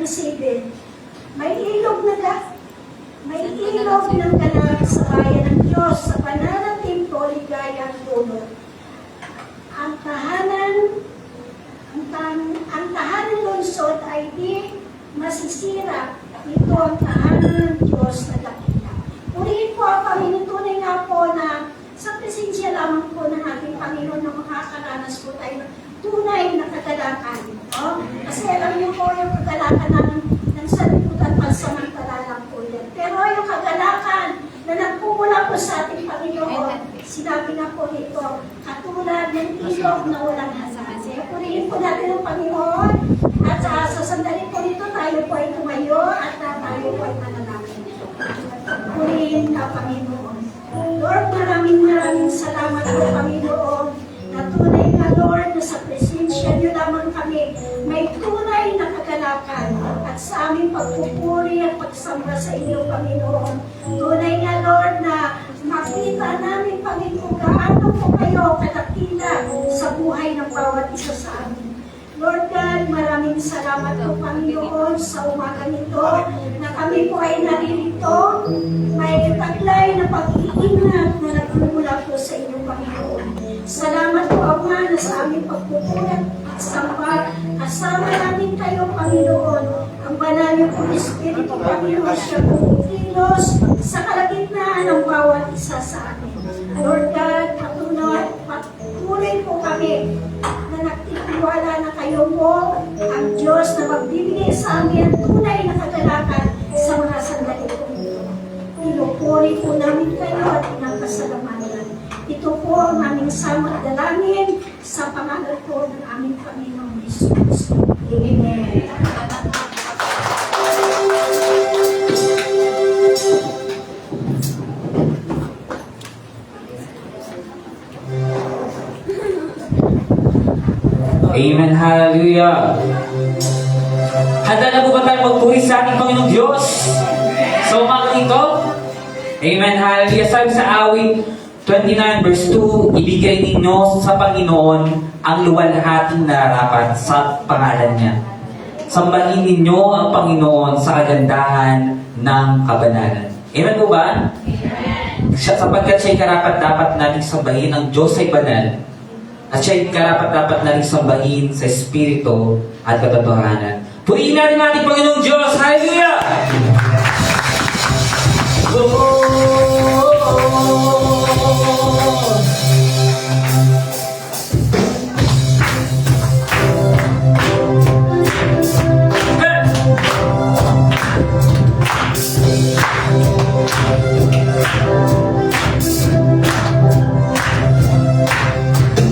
ng 7, may ilog ng ganap sa bayan ng Diyos, sa banal na templo, ligaya at dulot. Ang tahanan lungsod ay di masisira. Ito ang tahanan ng Diyos na dakila. Purihin po ang Panginoon, tunay nga po na sa presensya lamang po ng ating Panginoon na makakaranas po tayo ng tunay na kagalakan. No? Kasi alam niyo po yung kagalakan ng sanlibutan pansamantala lang po yan. Pero yung kagalakan na nagpumula po sa ating Panginoon, sinabi na po nito, katulad ng ilog na walang hanggan. Kaya purihin po natin ang Panginoon at sa sandali po nito tayo po ay tumayo at tayo po ay manalangin. Purihin ka, Panginoon. Lord, maraming salamat po, Panginoon, na tunay nga, Lord, na sa presensya niyo lamang kami may tunay na kagalakan at sa aming pagpupuri at pagsamba sa inyo, Panginoon. Tunay nga, Lord, na makita namin, Panginoon, gaano po kayo kadakila sa buhay ng bawat isa sa amin. Lord God, maraming salamat po, Panginoon, sa umaga nito na kami po ay naririto. May taglay na pag-iingat na nagmumula po sa inyong Panginoon. Salamat po, Ama, na sa aming pagpupulat at samba. Kasama namin kayo, Panginoon. Ang banal niyo po Espiritu, Panginoon, siya po kilos sa kalagitnaan ng bawat isa sa amin. Lord God, patuloy po kami na nagtitiwala na kayo po ang Diyos na magbibigay sa amin ang tunay na kagalakan sa mga sandali po ito. Pinupuri po namin kayo at pinapasalamatan. Ito po ang aming sama at dalangin sa pangalan po ng aming Panginoong Jesus. Amen. Amen, hallelujah. Handa na po ba tayo magpuri sa ating Panginoong Diyos sa umaga nito? Amen, hallelujah. Sabi sa awit 29 verse 2, ibigay ninyo sa Panginoon ang luwalhating nararapat sa pangalan niya. Sambahin ninyo ang Panginoon sa kagandahan ng kabanalan. Amen po ba? Amen. Sapagkat siya'y karapat-dapat natin sambahin ang Diyos ay banal. At siya'y karapat-dapat natin sambahin sa Espiritu at katotohanan. Purihin natin ating Panginoong Diyos. Hallelujah!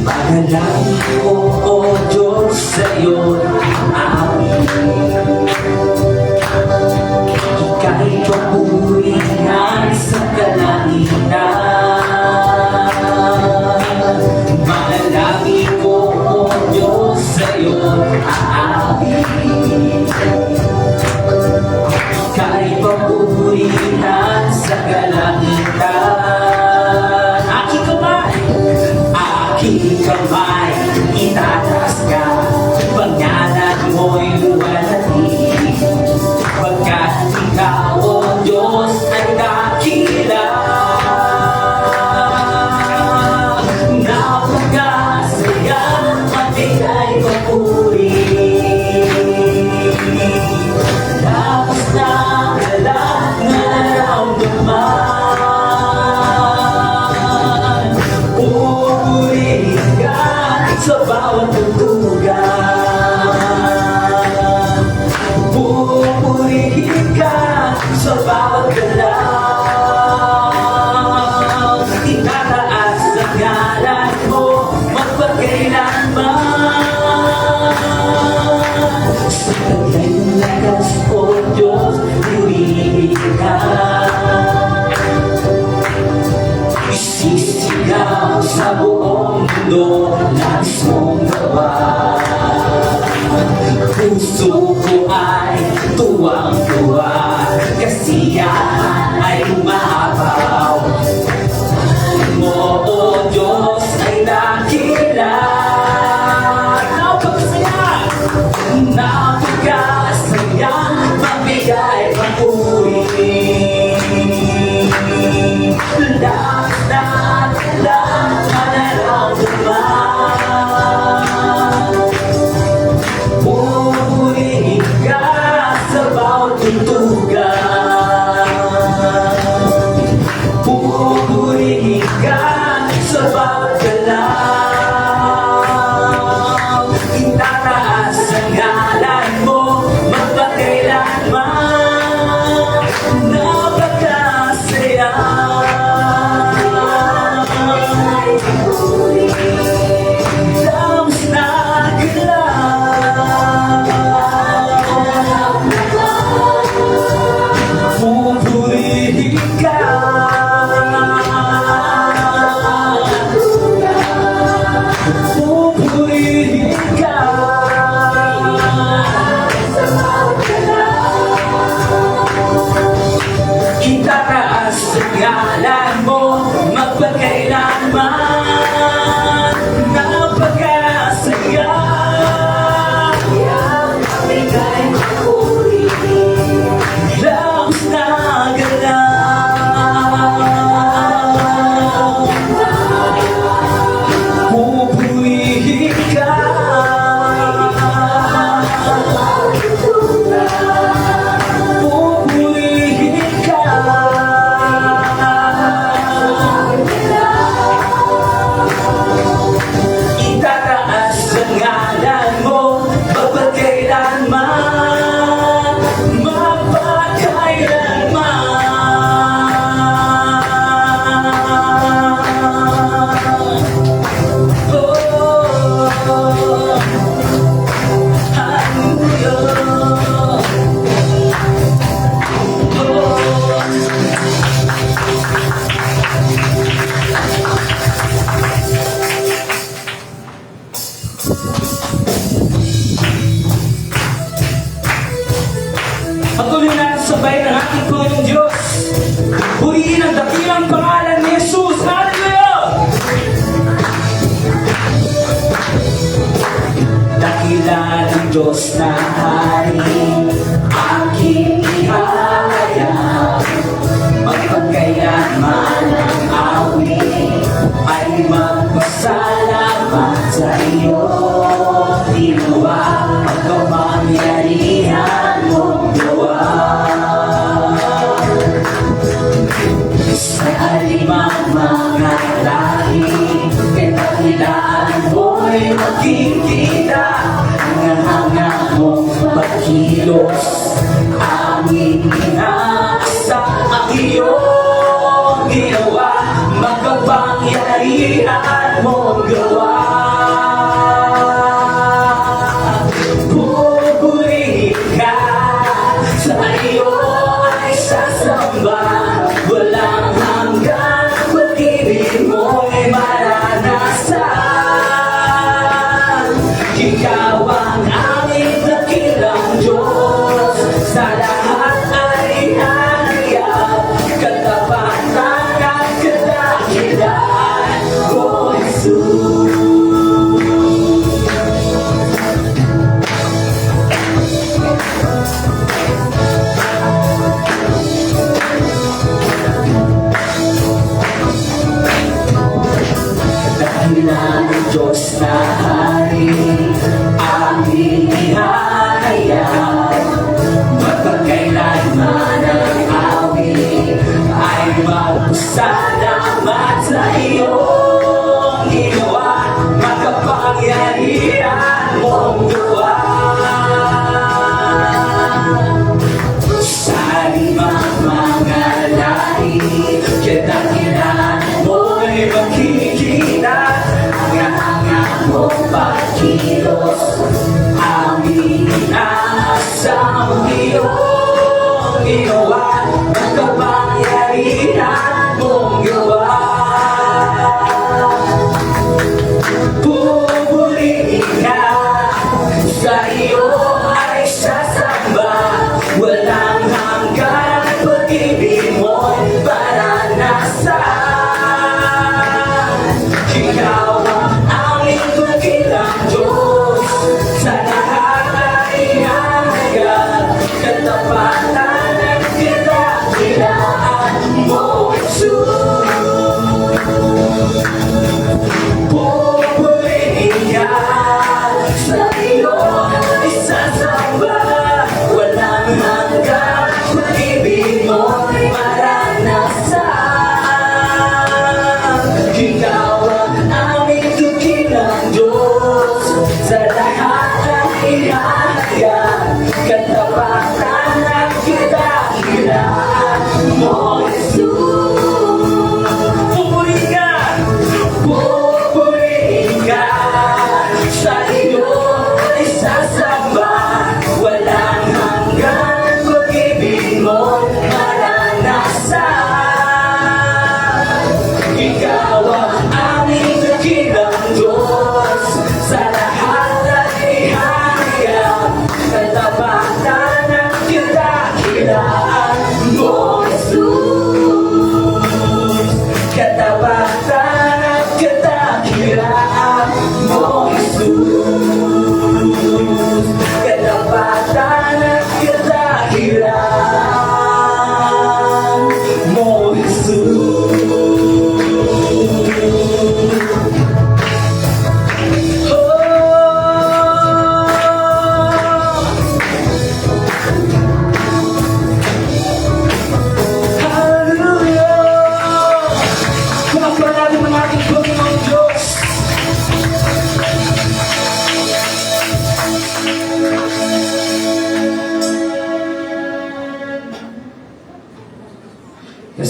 Magalangin ko, O Diyos, sa iyo'y amin. Ika'y papurihan sa kalangitan. Magalangin ko, O Diyos, sa iyo'y amin. Ika'y papurihan sa kalangitan. Aking kamay, itataas ka, pangalan mo'y luwalhati. Pagkat ikaw, O Diyos, ay dakila. Napakasaya, pati ay papuri. Tapos na lahat na naramdaman. Pupurihin ka sa bawat tugtugan. Pupurihin ka sa bawat galaw. Itataas ang ngalan mo magpagkailanman. Sa taglay ng lakas, O Diyos, purihin ka. Isisigaw sa buong mundo, nais mong gawa. Puso ko ay tuwang-tuwa, kasiyahan ay umapaw. Mo, O Diyos, ay dakila. Napakasaya, napakasaya. sabay ng ating Panginoong Diyos. Purihin ang dakilang pangalan ni Jesus. Hallelujah! Dakila ng Diyos na hari, aking ihahayag. Magpagkailanman ang awit ay magpasalamat sa iyo. Ginawa ang kapangyarihan mong gawa. Sa alimang mga lahi, kadakilaan mo'y makikita. Ang hanga mong pagkilos, aming inaasa ang iyong ginawa. Magkapangyarihan mong gawa. Pupurihin ka, sa iyo ay sasamba. Walang hanggan, pag-ibig mo'y maranasan. Ikaw ang aming dakilang Diyos, sa lahat ay hanayag. Katapatan at kadakilaan mo, Jesus. Dakilang Diyos na hari, aming ihahayag. Magpagkailanman ang awit ay magpasalamat sa iyong ginawa. Magkapangyarihan mong gawa. Sa limang mga lahi, kadakilaan mo'y makikita. Hanga mong pagkilos, aming inaasa ang iyong ginawa. Ang kapangyarihan mong gawa. Pupurihin ka, sa iyo ay sasamba. Walang hanggan, pag-ibig mo'y maranasan. Ikaw ang aming dakilang Diyos, sa lahat ay hanayag. Katapatan at kadakilaan mo, Jesus. Pupurihin ka, sa iyo ay sasamba. Walang hanggan, pag-ibig mo'y maranasan. Ikaw ang aming dakilang Diyos, sa lahat ay ihahayag. Katapatan at kadakilaan mo, Jesus. Pupurihin ka, pupurihin ka, sa iyo ay sasamba. Walang hanggan, pag-ibig mo'y maranasan. Ikaw ang aming dakilang Diyos, sa lahat ay ihahayag. Katapatan at kadakilaan mo, Jesus. Katapatan at kadakilaan mo, Jesus. Katapatan at kadakilaan mo, Jesus.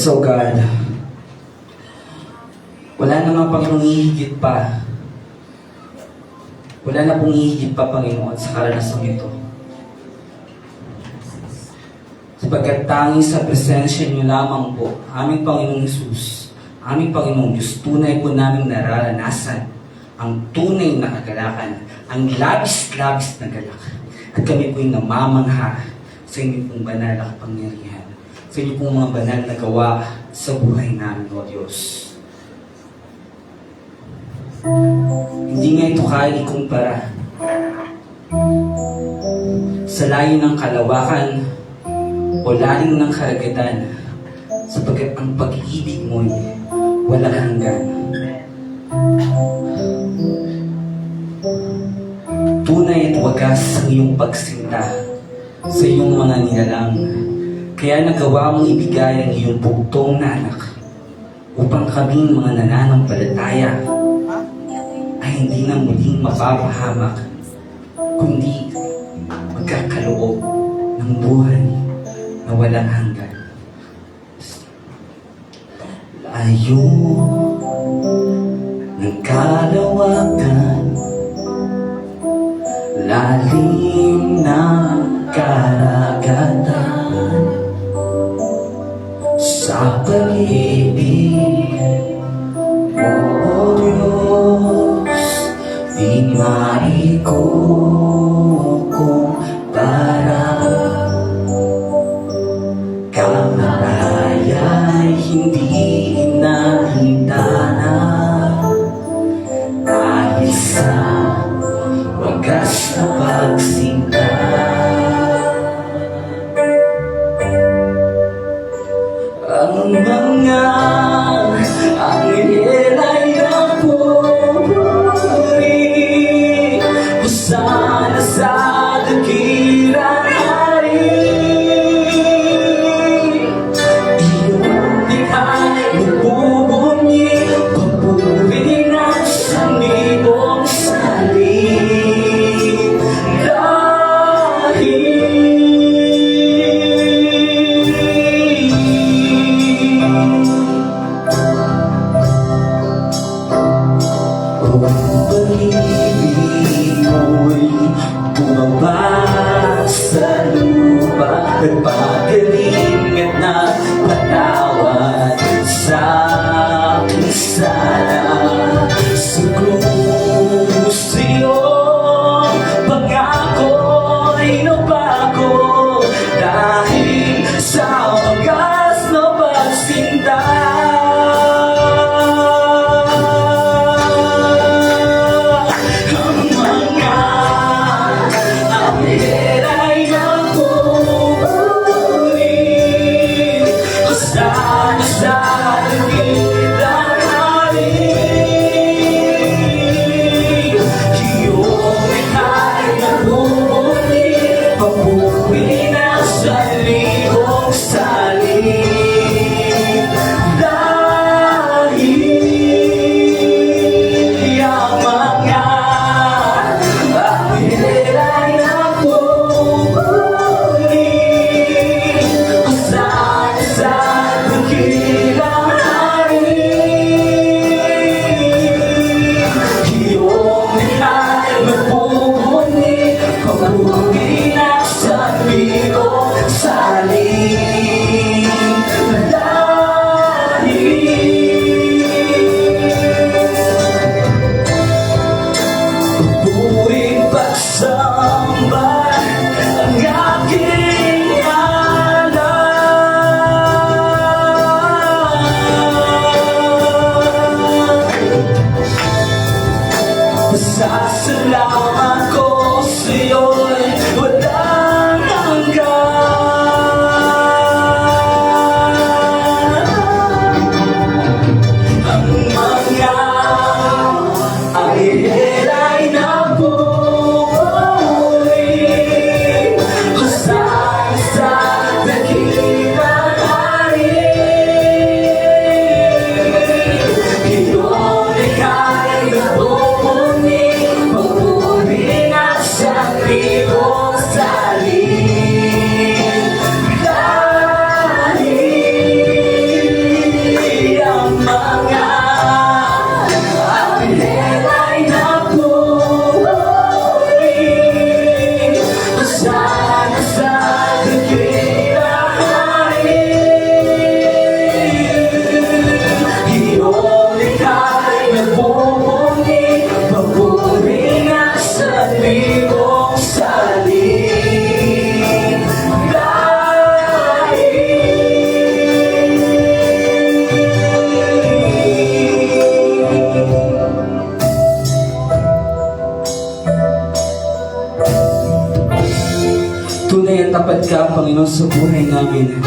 So God, wala namang Panginoong hihigit pa. Wala na pong hihigit pa, Panginoon, sa karanasang ito. Sapagkat tanging sa presensya niyo lamang po, aming Panginoong Jesus, aming Panginoong Diyos, tunay po namin nararanasan ang tunay na kagalakan, ang labis-labis na galak. At kami po'y namamangha sa inyo pong banal na kapangyarihan, sa inyo pong mga banal na gawa sa buhay namin, O Diyos. Hindi nga ito kaya ikumpara sa layo ng kalawakan o lalim ng karagatan, sapagkat ang pag-ibig mo'y walang hanggan. Tunay at wagas ang iyong pagsinta sa iyong mga nilalang, kaya nagawa mong ibigay ang iyong bugtong na anak upang kaming mga nananampalataya ay hindi na muling mapapahamak, kundi magkakaloob ng buhay na walang hanggan. Layo ng kalawakan, lalim ng karagatan, sa pag-ibig mo, O Diyos, di maikukumpara. Kamaraya'y hindi inahintana dahil sa wagas na pagsinta. Ang mga anghel ay nagpupuri, hosana sa dakilang hari. Iyong likha'n nagbubunyi, papuri ng sanibong salin. Ang pag-ibig mo'y bumaba sa lupa, nagpagaling at nagpatawad sa aking sala. Sa krus iyong pangko'y nabago dahil sa wagas na pagsinta. Sa libong sa at tapat ka, Panginoon, sa buhay namin.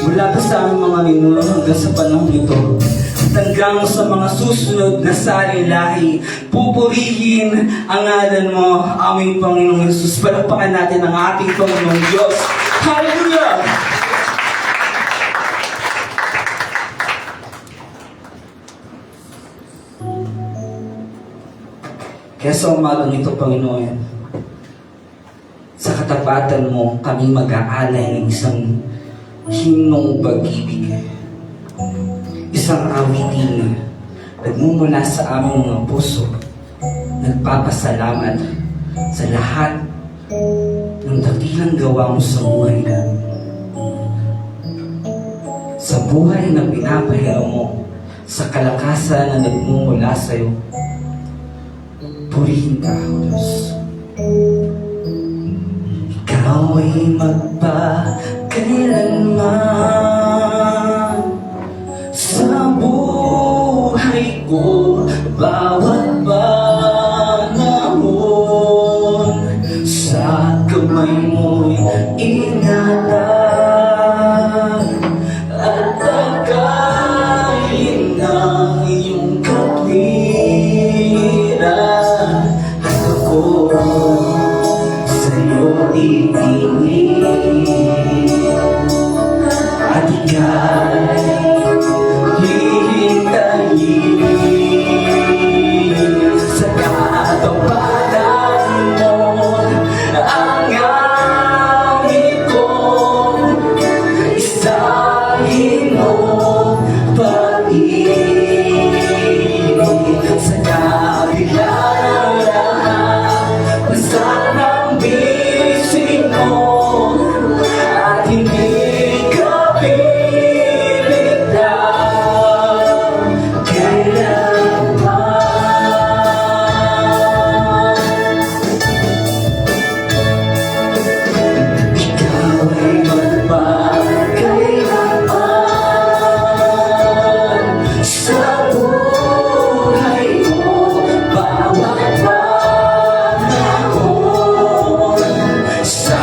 Mula pa sa aming mga ninuno hanggang sa panahon ito. At hanggang sa mga susunod na sari-lahi, pupurihin ang ngalan mo, aming Panginoong Jesus. Palakpakan natin ang ating Panginoong Diyos. Hallelujah! Kaya sa umagang ito, Panginoon, sa katapatan mo, kami mag-aalay ng isang himnong pag-ibig. Isang awitin na nagmumula sa aming mga puso, nagpapasalamat sa lahat ng dakilang gawa mo sa buhay namin. Sa buhay na pinapahira mo, sa kalakasan na nagmumula sa iyo, purihin ka, O Diyos. Ikaw ay magpakailanman sa buhay ko, bawat panahon. Sa kamay mo'y ingatan at pagkain ng iyong katwiran. At ako sa'yo itingin at ika'y hihintayin sa katapanan mo. Ang awit kong isahin mo pag-ibig sa kabila ng lahat. Sanang bisig mo at hindi ka bibigyan kailanman. Ikaw ay magpakailanman sa buhay ko, bawat panahon. Sa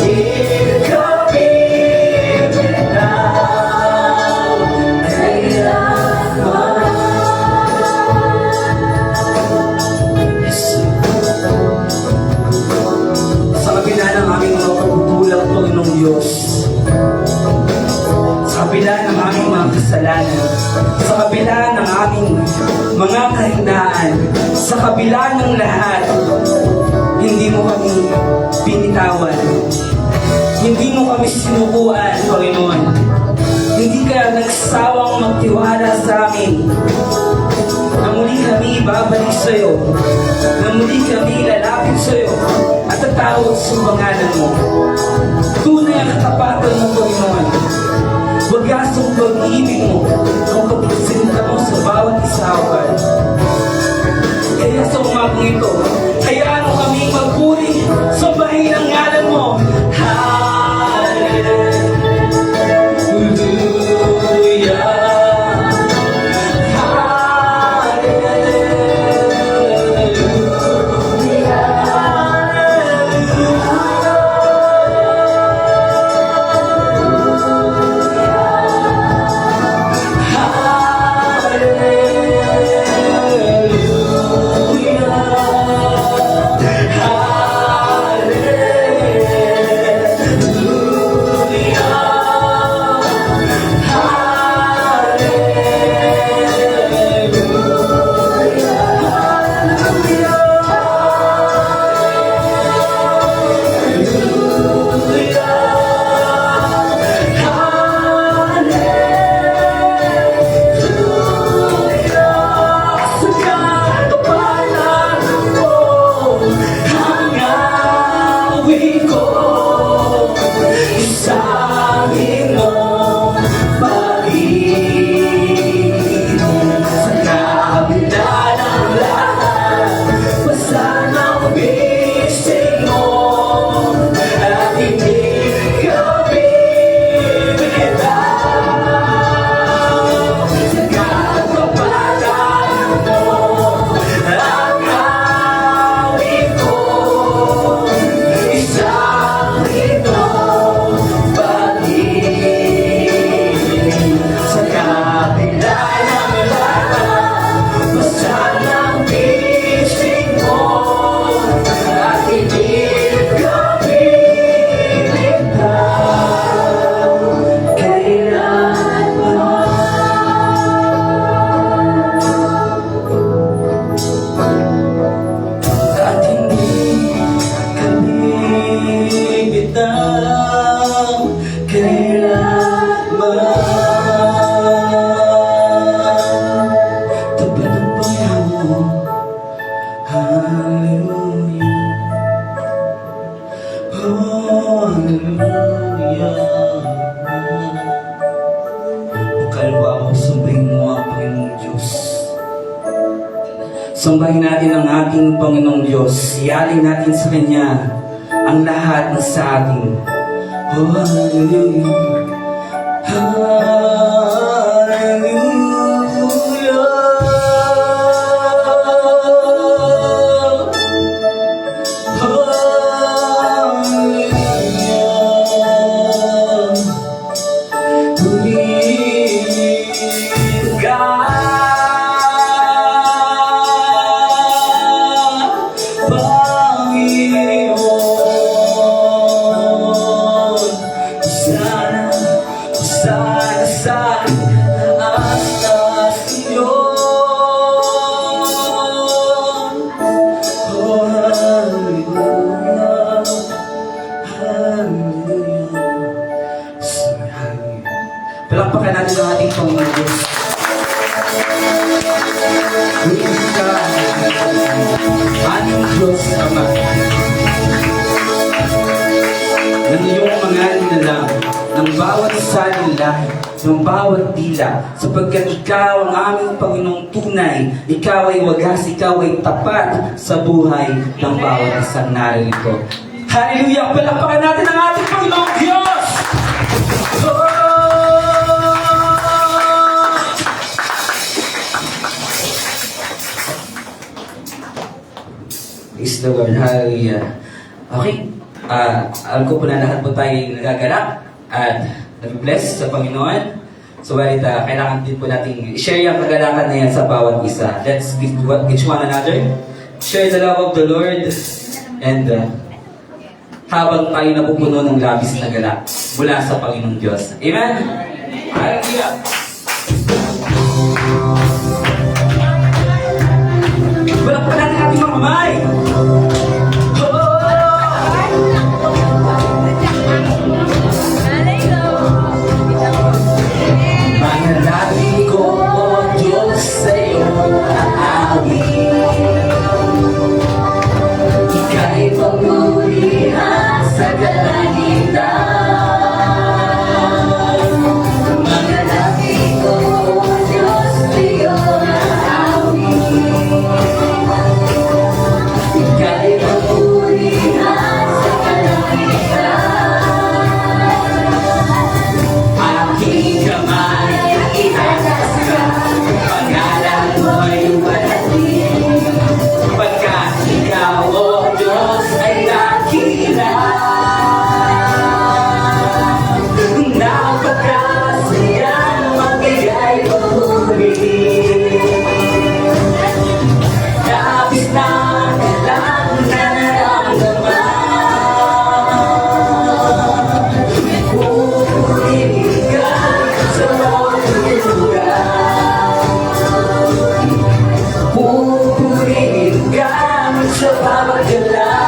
kami bitaw, kailanman. Yes. Sa kabila ng aming mga pagkukulang, Panginoong Diyos, sa kabila ng aming mga kasalanan, sa kabila ng aming mga kahinaan, sa kabila ng lahat, hindi mo kami binitawan. Hindi mo kami sinukuan, Panginoon. Hindi ka nagsawang magtiwala sa amin. Na muli kami babalik sa iyo. Na muli kami lalapit sa iyo at tatawag sa pangalan mo. Tunay ang katapatan mo, Panginoon. Wagas ang pag-ibig mo, ang pagpresenta mo sa bawat isawan. Kaya sa umagang ito, hayaan mo kaming magpuri, sambahin ang ngalan mo. Hallelujah. Kalwa mo, sambahin mo ang Panginoong Diyos. Sambahin natin ang ating Panginoong Diyos. Ialin natin sa Kanya ang lahat ng sa atin. Oh, hallelujah. Palakpakan natin ang ating Panginoon Diyos. Luwin ka, aming Diyos Ama, ng iyong mga nilalang, ng bawat salila, ng bawat dila, sapagkat ikaw ang aming Panginoong tunay, ikaw ay wagas, ikaw ay tapat sa buhay ng bawat isang narito. Hallelujah! Palakpakan natin ang ating Panginoong Diyos! Praise the Lord. Hallelujah. Okay. Alam ko po na lahat po tayo nagagalak at nabibless sa Panginoon. So, kailangan din po natin share yung kagalakan na yan sa bawat isa. Let's give each one another. Share the love of the Lord. And habang tayo napupuno ng labis na galak mula sa Panginoong Diyos. Amen? Hallelujah! Balakpan natin ating mga kamay! Manalangin ko, O Diyos, sa'yo aawit. Ika'y pagpurihan sa kalangitan. Manalangin ko, O Diyos, sa'yo aawit. Ika'y pagpurihan sa kalangitan. Aking kamay itaas ka, pangalan mo'y panalig. Pagkat ikaw, O Diyos, ay dakila. Napakasayang magbigay papuri. Labis na lang na naramdaman. Pupurihin ka sa bawat lugar. Pupurihin ka sa bawat galaw.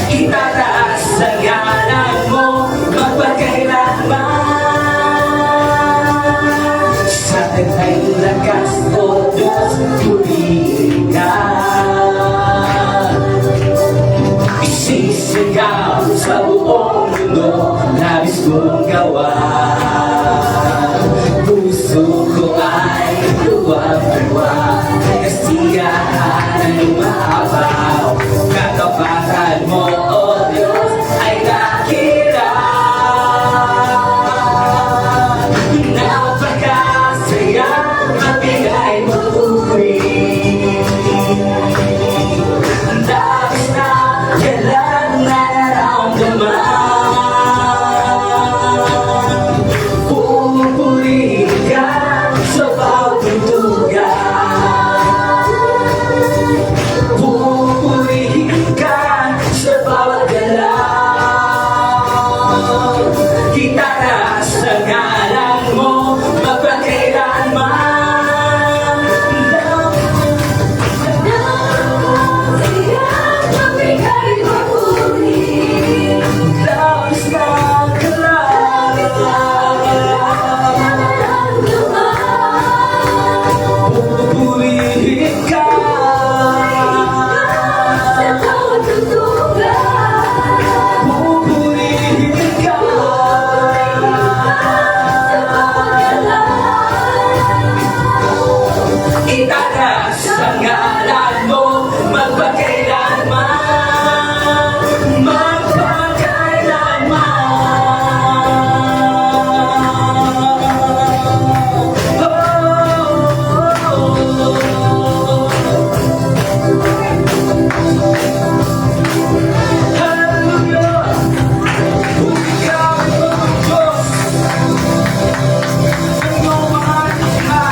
Itataas ang ngalan mo magpagkailanman. Sa taglay lakas, O Diyos, purihin ka. Isisigaw sa buong mundo, labis kong gawa. Puso ko ay luwag-luwa, kasiyahan ay umaapaw. Katapatan mo, O Diyos, ay dakila. Napakasayang magbigay papuri. Labis na kailan na nararamdaman. Pupurihin ka sa bawat tugtugan. Pupurihin ka sa bawat galaw. Itaas ang ngalan mo magpagkailanman. Labis na kailangan. Pupurihin ka. Pupurihin ka. Itaas ang ngalan mo magpagkailanman. Hallelujah! Ikaw ang Diyos. Nagmamahal ka.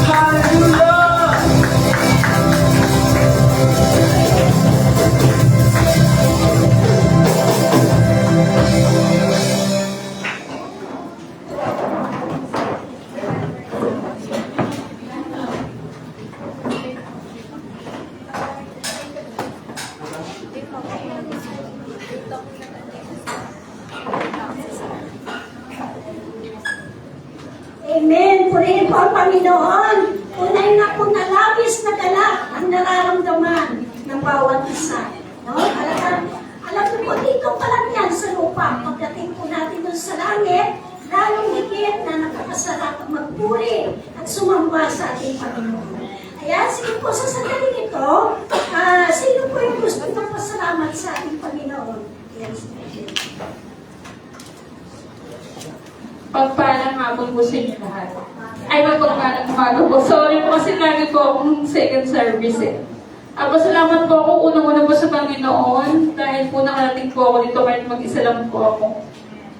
Hallelujah! Amen. Purihin po ang Panginoon. Tunay na po na labis na galak ang nararamdaman ng bawat isa. No? Alam niyo po, dito pa lang yan sa lupa. Pagdating po natin doon sa langit, lalong higit na nakakasarap magpuri at sumamba sa ating Panginoon. Ayan, sige po sa sandaling ito, sino po yung gusto ng pasalamat sa ating Panginoon? Yes. Pagpalang hapon po sa inyo lahat. Ay, magpagpalang umaga po. Sorry po kasi lagi po akong second service eh. Pasalamat po ako unang-una po sa Panginoon dahil po nakarating po ako dito kahit mag-isa lang po ako.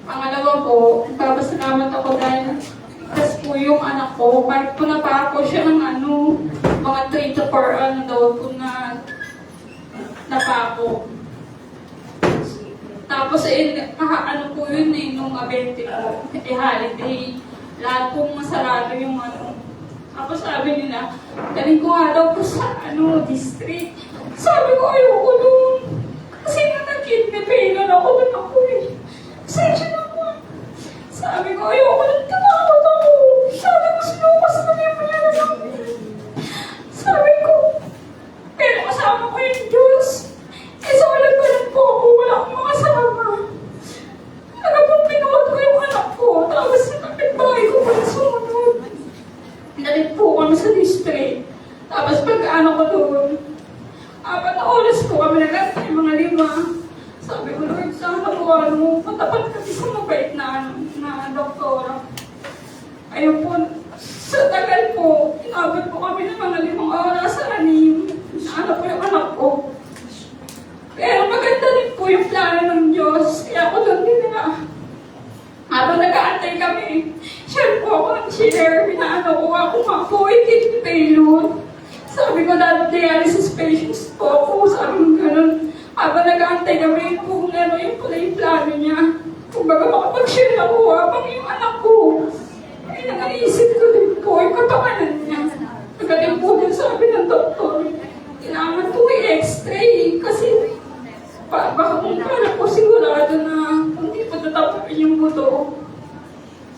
Pangalawa po, nagpapasalamat ako dahil tas po yung anak ko, kahit po napako siya ng mga 3 to 4 daw po na napako. Tapos po yun nung 20 po, holiday, lahat pong masarado yung Tapos sabi nila, galing ko nga daw po sa district. Sabi ko, ayoko doon. Kasi nag-kidney failure ako doon ako eh. Sensya na ako. Sabi ko, ayoko doon, tumakot ako. Sabi ko, sinukas na niya lang. Sabi ko, pero kasama ko yung Diyos. Sa walang ganun po ako, wala akong makasama. Pong pinuhat ko yung anak ko, tapos sa kapitbahay ko pala sumunod. Nalit po kami sa district. Tapos pag ko doon, 4 na oras po kami nagantay, mga 5. Sabi ko, Lord, sana po matapat kami sa mabait na doktora. Ayun po, sa tagal po, inabot po kami ng mga 5 oras sa anim. Po yung anak ko. Pero maganda rin po yung plano ng Diyos. Kaya ako doon din na. Habang nag-aantay kami, siya po ako nag-share, ko ako nga po, kidney failure. Sabi ko, dialysis patients po ako. Sabi ko gano'n. Habang nag-aantay kami, kung yung pala yung plano niya. Kung baga makapag-share ako habang yung anak ko. Ay, nag-iisip ko din po yung kapakanan niya. Nagaling po din sabi ng doktor. Kailangan po i-x-ray kasi baka kung kala po sigurado na hindi po tatapin yung buto.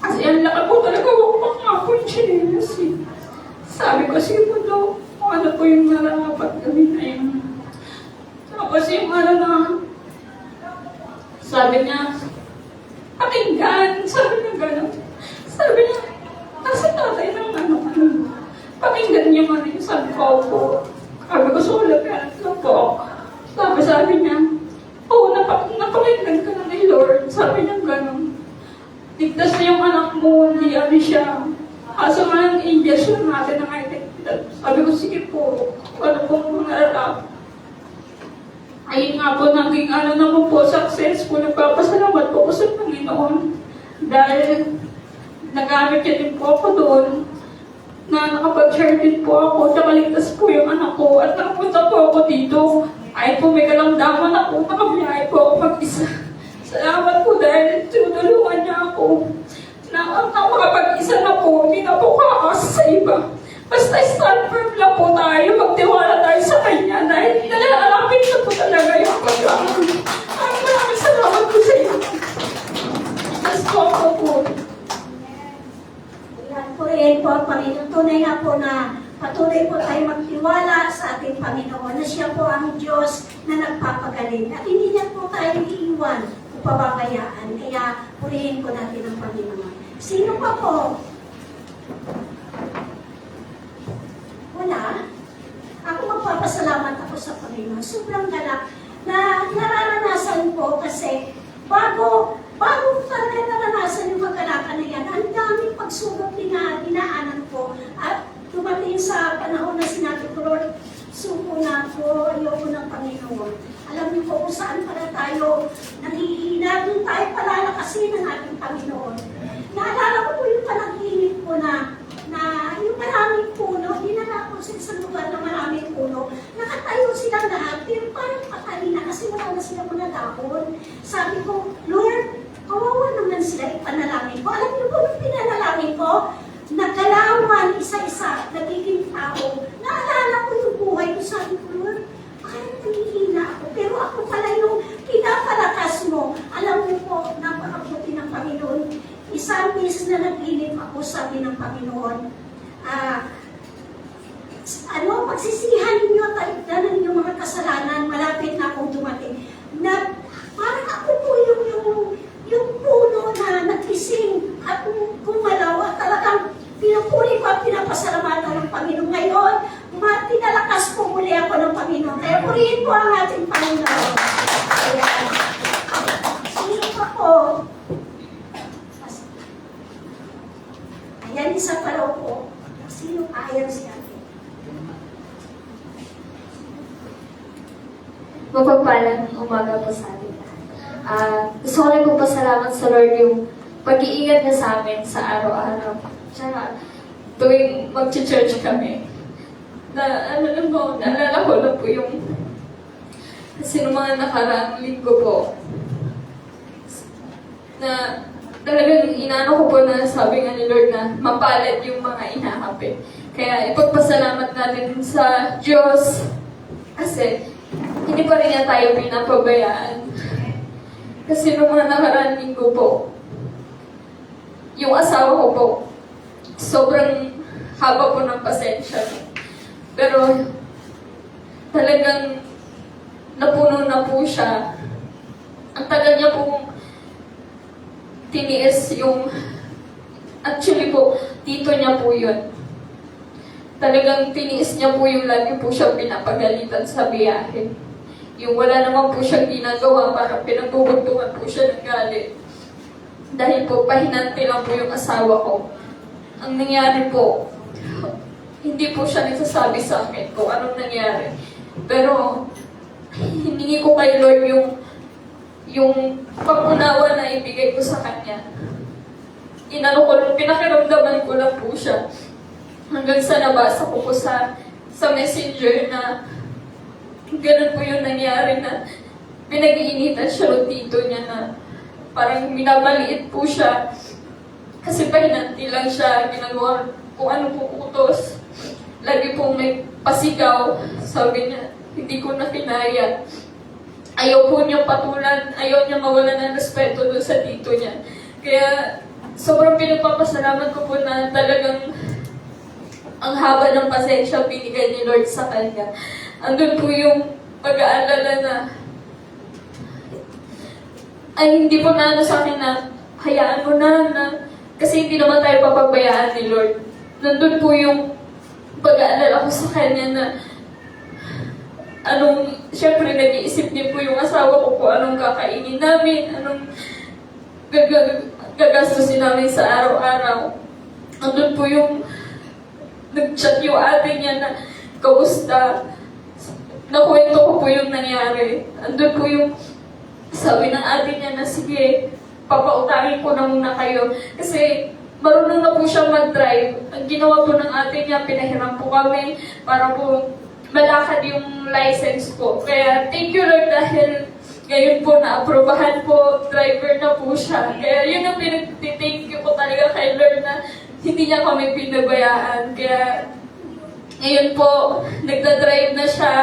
Kasi ang laki po talaga, wakpak nga po yung chinelas eh. Sabi ko, sige po daw, kung ano po yung narapat gawin na yun. Tapos yung sabi niya, pakinggan, sabi niya gano'n. Sabi niya, nasa tatay ng pakinggan niya man yung sabi ko po. Sabi ko, sulat ka na po. Sabi niya, oo, napakinggan ka na ni Lord. Sabi niya gano'n. Ligtas na yung anak mo, hindi siya. Kaso nga ng injection natin ng identidad. Sabi ko, sige po, ano pong nararap. Ayun nga po, naging naman po, successful. Nagpapasalamat po ko sa Panginoon. Dahil nagamit niya din po ako doon. Na nakapag-share din po ako. Nakaligtas po yung anak ko. At nakapunta po ako dito. Ay po, may kalamdaman ako. Nakabiyahe po ako mag-isa. Salamat po dahil tinutulungan niya ako. Na makapag-isa na po, hindi na po kakasa sa iba. Basta stand firm lang po tayo, magtiwala tayo sa Kanya dahil nalalapit na po talaga yung pag-aaral. Maraming salamat po sa iyo. Mas po ako po. Yan po rin po, Panginoon. Tunay nga po na patuloy po tayo magtiwala sa ating Panginoon na siya po ang Diyos na nagpapagaling. At hindi niya po tayo iiwan o pababayaan. Kaya purihin po natin ang Panginoon. Sino pa po? Wala. Ako magpapasalamat ako sa Panginoon. Sobrang galak na nararanasan ko kasi bago talaga naranasan yung kagalakan na yan, ang daming pagsubok dinaanan ko at dumating sa panahon na sinabi ko, Lord, suko na ako, ayoko ng Panginoon. Alam niyo po kung saan pala tayo nangihina, doon tayo palalakasin ng ating Panginoon. Naalala ko po yung panaginip ko na yung maraming puno, dinala ko sa isang lugar na maraming puno, nakatayo silang lahat, pero parang patay na kasi wala na sila mga dahon. Sabi ko, Lord, kawawa naman sila, ipanalangin ko. Alam niyo po, nung pinanalangin ko, nagkalawan isa-isa, nagiging tao. Naalala ko yung buhay ko, sabi ko, Lord, parang nangihina ako. Pero ako pala yung pinapalakas mo. Alam mo po, napakabuti ng Panginoon. Isang beses na nag-inip ako, sabi ng Panginoon, pagsisihan ninyo at talikdanan ninyo mga kasalanan, malapit na akong dumating. Na parang ako po yung puno na nagising at gumalaw at talagang pinupuri ko at pinapasalamatan ng Panginoon. Ngayon, tinalakas po muli ako ng Panginoon. Kaya purihin po ang ating Panginoon. Ayan. Sino pa po? Ayan, isa pa raw po. Sino kaya siya? Gusto ko rin po pasalamat sa Lord yung pag-iingat niya sa amin sa araw-araw. Tsaka tuwing mag-church kami, naalala ko na po yung kasi nung mga nakaraang linggo po, na talagang inaano ko po na sabi nga ni Lord na mapalad yung mga inahapin. Kaya ipagpasalamat natin sa Diyos kasi hindi pa rin niya tayo pinapabayaan. Kasi nung mga nakaraang linggo po, yung asawa ko po, sobrang haba po ng pasensya. Pero talagang napuno na po siya. Ang tagal niya pong tiniis yung, actually po, tito niya po yun. Talagang tiniis niya po yung lagi po siya pinapagalitan sa biyahe. Yung wala naman po siyang ginagawa, para pinagbubuntungan po siya ng galit. Dahil po, pahinante lang po yung asawa ko. Ang nangyari po, hindi po siya nagsasabi sa akin kung anong nangyari. Pero, hiningi ko kay Lord yung pag-unawa na ibigay ko sa kanya. Pinakiramdaman ko lang po siya. Hanggang sa nabasa ko po sa messenger na ganun po yung nangyari na pinag-iinitan siya ng tito niya na parang minamaliit po siya. Kasi pahinanti lang siya, ginagawa kung ano po utos. Lagi pong may pasigaw. Sabi niya, hindi ko na kinaya. Ayaw po niyang patulan, ayaw niya mawalan ng respeto doon sa tito niya. Kaya sobrang pinagpapasalamat ko po na talagang ang haba ng pasensya binigay ni Lord sa kanya. Andun po yung pag-aalala na ay hindi po na ano sa akin na hayaan mo na kasi hindi naman tayo papabayaan ni Lord. Nandun po yung pag-aalala ko sa kanya na syempre nag-iisip din po yung asawa ko kung anong kakainin namin, anong gagastusin namin sa araw-araw. Andun po yung nag-chat yung ate niya na kamusta. Nakwento ko po yung nangyari. Andun po yung sabi ng ate niya na sige, papautangin ko na muna kayo. Kasi marunong na po siya mag-drive. Ang ginawa po ng ate niya, pinahiram po kami para po malakad yung license ko. Kaya thank you Lord dahil ngayon po na-aprobahan po, driver na po siya. Kaya yun ang pinag-thank you ko talaga kay Lord na hindi niya kami pinabayaan. Kaya ngayon po, nagda-drive na siya.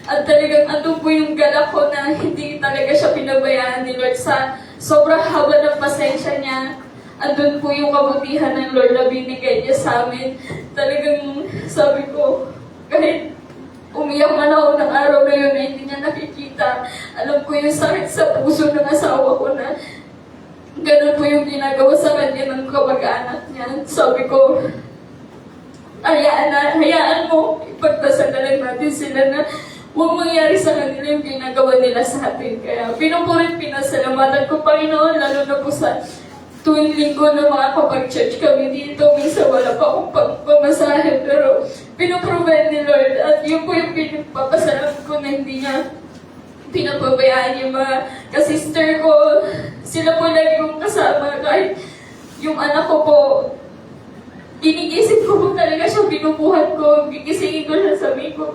At talagang andun po yung galak ko na hindi talaga siya pinabayaan ni Lord sa sobrang haba ng pasensya niya. Andun po yung kabutihan ng Lord na binigay niya sa amin. Talagang sabi ko, kahit umiyak man ako ng araw na yun na hindi niya nakikita, alam ko yung sakit sa puso ng asawa ko na ganun po yung ginagawa sa kanya ng kamag-anak niya. Sabi ko, hayaan mo, ipagdasal na lang natin sila na huwag mangyari sa kanila yung ginagawa nila sa atin. Kaya pinupulit pinasalamatan ko, Panginoon, lalo na po sa tuwing linggo na mga kapag-church kami dito. Minsan wala pa akong pamasahe, pero pinuprovide ni Lord. At yun po yung pinapapasalamat ko na hindi niya pinapabayaan yung mga kasister ko. Sila po lagi kong kasama. Kahit yung anak ko po, ginigising ko po talaga siya, binubuhat ko, gigisingin ko siya, sabi ko,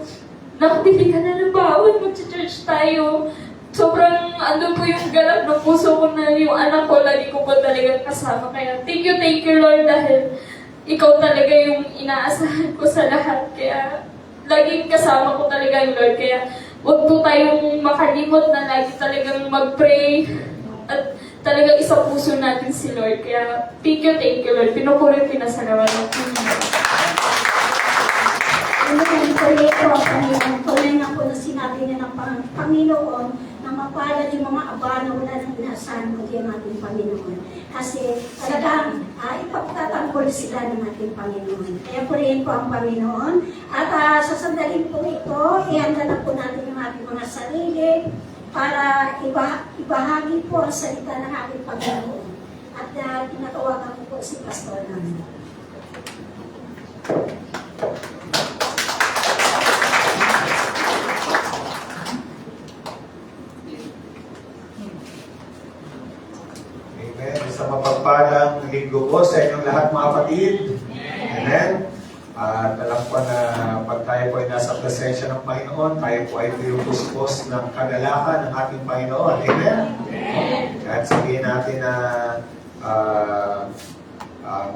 nakabili ka na ng bawal, mag-church tayo. Sobrang ano po yung galak ng puso ko na yung anak ko, lagi ko po talagang kasama. Kaya thank you Lord dahil ikaw talaga yung inaasahan ko sa lahat. Kaya laging kasama ko talaga yung Lord. Kaya huwag po tayong makalimot na lagi talagang mag-pray at talagang isang puso natin si Lord. Kaya thank you Lord. Pinupulit pinasalamat ko. Ano yung proyekto ang Panginoon? Tulad nga po na sinabi niya ng Panginoon na mapalad yung mga aba na wala nang inasahan mo din ating Panginoon. Kasi talagang ipagtatanggol sila ng ating Panginoon. Kaya purihin po ang Panginoon. At sa sandaling po ito, ihanda na po natin yung ating mga sarili para ibahagi po ang salita ng ating Panginoon. At tinatawagan ko po si Pastor namin. Sa mapagpalang linggo po sa inyong lahat mga kapatid. Amen. At alam ko na pag tayo po ay nasa presensya ng Panginoon, tayo po ay pinupuspos ng kagalakan ng ating Panginoon. Amen. Kahit sabihin natin na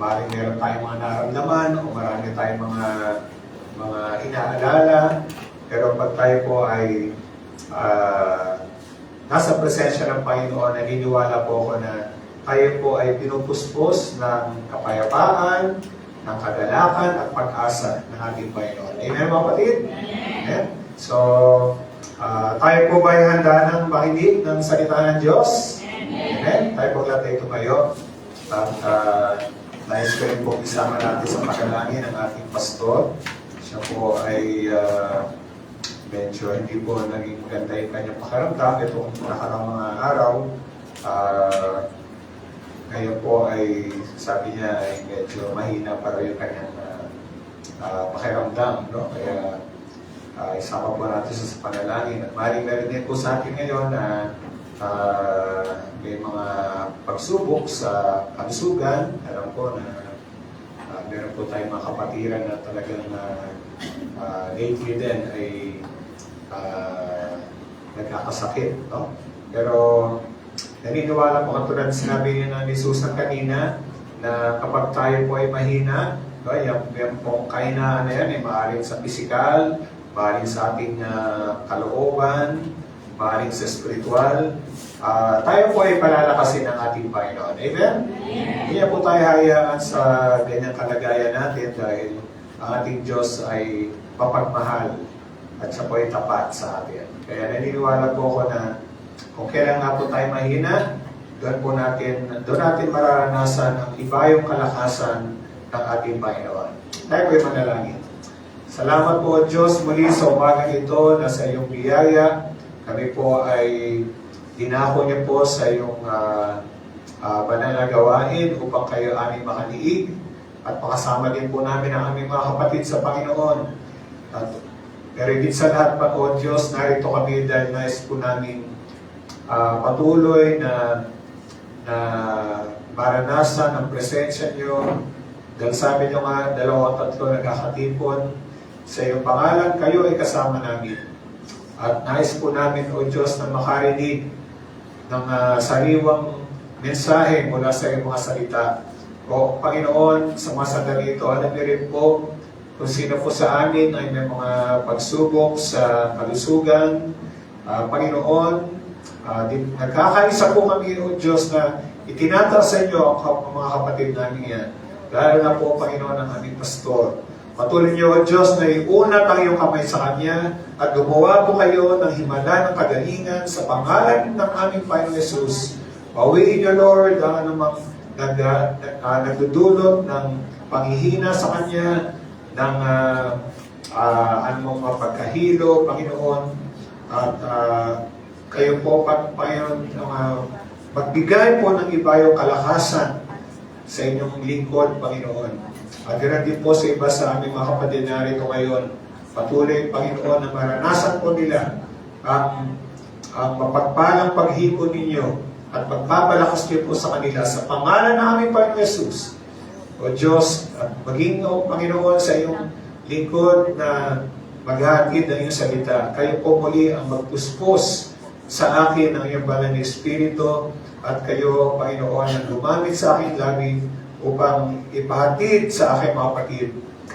maaaring meron tayong mga nararamdaman o marami tayong mga inaalala, pero pag tayo po ay nasa presensya ng Panginoon, naniniwala po ako na tayo po ay pinupuspos ng kapayapaan, ng kagalakan at pag-asa ng ating Panginoon. Amen mga kapatid? Amen. So, tayo po ba ay handa ng makinig ng salita ng Diyos? Amen. Tayo po lahat ay tumayo. At nais ko rin po isama natin sa pakalangin ng ating pastor. Siya po ay medyo hindi po naging maganda yung kanyang pakiramdam. Itong nakarang mga araw, ngayon po ay sabi niya ay medyo mahina para yung kanyang pakiramdam. No? Kaya isama po natin sa panalangin. At maaaring meron din po sa atin ngayon na may mga pagsubok sa kalusugan. Alam ko na meron po tayong mga kapatiran na talagang lately din ay nagkakasakit. No? Pero naniniwala po katulad sinabi niya ni Susan kanina na kapag tayo po ay mahina, no, yan pong kahinaan na yan ay maaaring sa physical, maaaring sa ating kalooban, maaaring sa spiritual. Tayo po ay palalakasin ng ating Panginoon. Amen? Hindi po tayo hayaan sa ganyang kalagayan natin dahil ang ating Diyos ay mapagmahal at siya po ay tapat sa atin. Kaya naniniwala po ako na kung kailan nga po tayo mahina, doon natin mararanasan ang ibayong kalakasan ng ating Panginoon. Tayo po ay manalangin. Salamat po Diyos muli sa umaga ito na sa iyong biyaya. Kami po ay dinako niyo po sa iyong banal na gawain upang kayo aming makaliig at makasama din po namin ang aming mga kapatid sa Panginoon. Pero higit sa lahat pa po Diyos, narito kami dahil nais po namin patuloy na maranasan ang presensya niyo. Dahil sabi niyo nga, 2 o 3 nagkakatipon sa iyong pangalan, kayo ay kasama namin. At nais po namin, O Diyos, na makarinig ng sariwang mensahe mula sa iyong mga salita. O Panginoon, sa mga sandali ito, alam niyo rin po kung sino po sa amin ay may mga pagsubok sa kalusugan. Panginoon, nagkakaisa po kami, O Diyos, na itinataas sa inyo ang mga kapatid namin yan. Lalo na po, Panginoon, ang aming pastor. Patuloy niyo, O Diyos, na iunat ang iyong kamay sa kanya at gumawa po kayo ng himala ng kagalingan sa pangalan ng aming Panginoon Jesus. Bawiin niyo, Lord, ang anumang nagdudulot ng panghihina sa kanya, ng anumang mapagkahilo, Panginoon, at kayo po, Panginoon, magbigay po ng ibayong kalakasan sa inyong lingkod, Panginoon. At ganoon din po sa iba sa aming mga kapatid na rito ngayon. Patuloy, Panginoon, na maranasan po nila ang mapagpalang paghipon ninyo at pagpapalakas niyo po sa kanila sa pangalan ng aming Panginoon Jesus. O Diyos, at maging, O Panginoon, sa iyong lingkod na maghatid ng iyong salita. Kayo po muli ang magpuspos sa akin ng iyong banal na Espiritu at kayo, Panginoon, ang gumamit sa aking labi upang ipahatid sa aking mga kapatid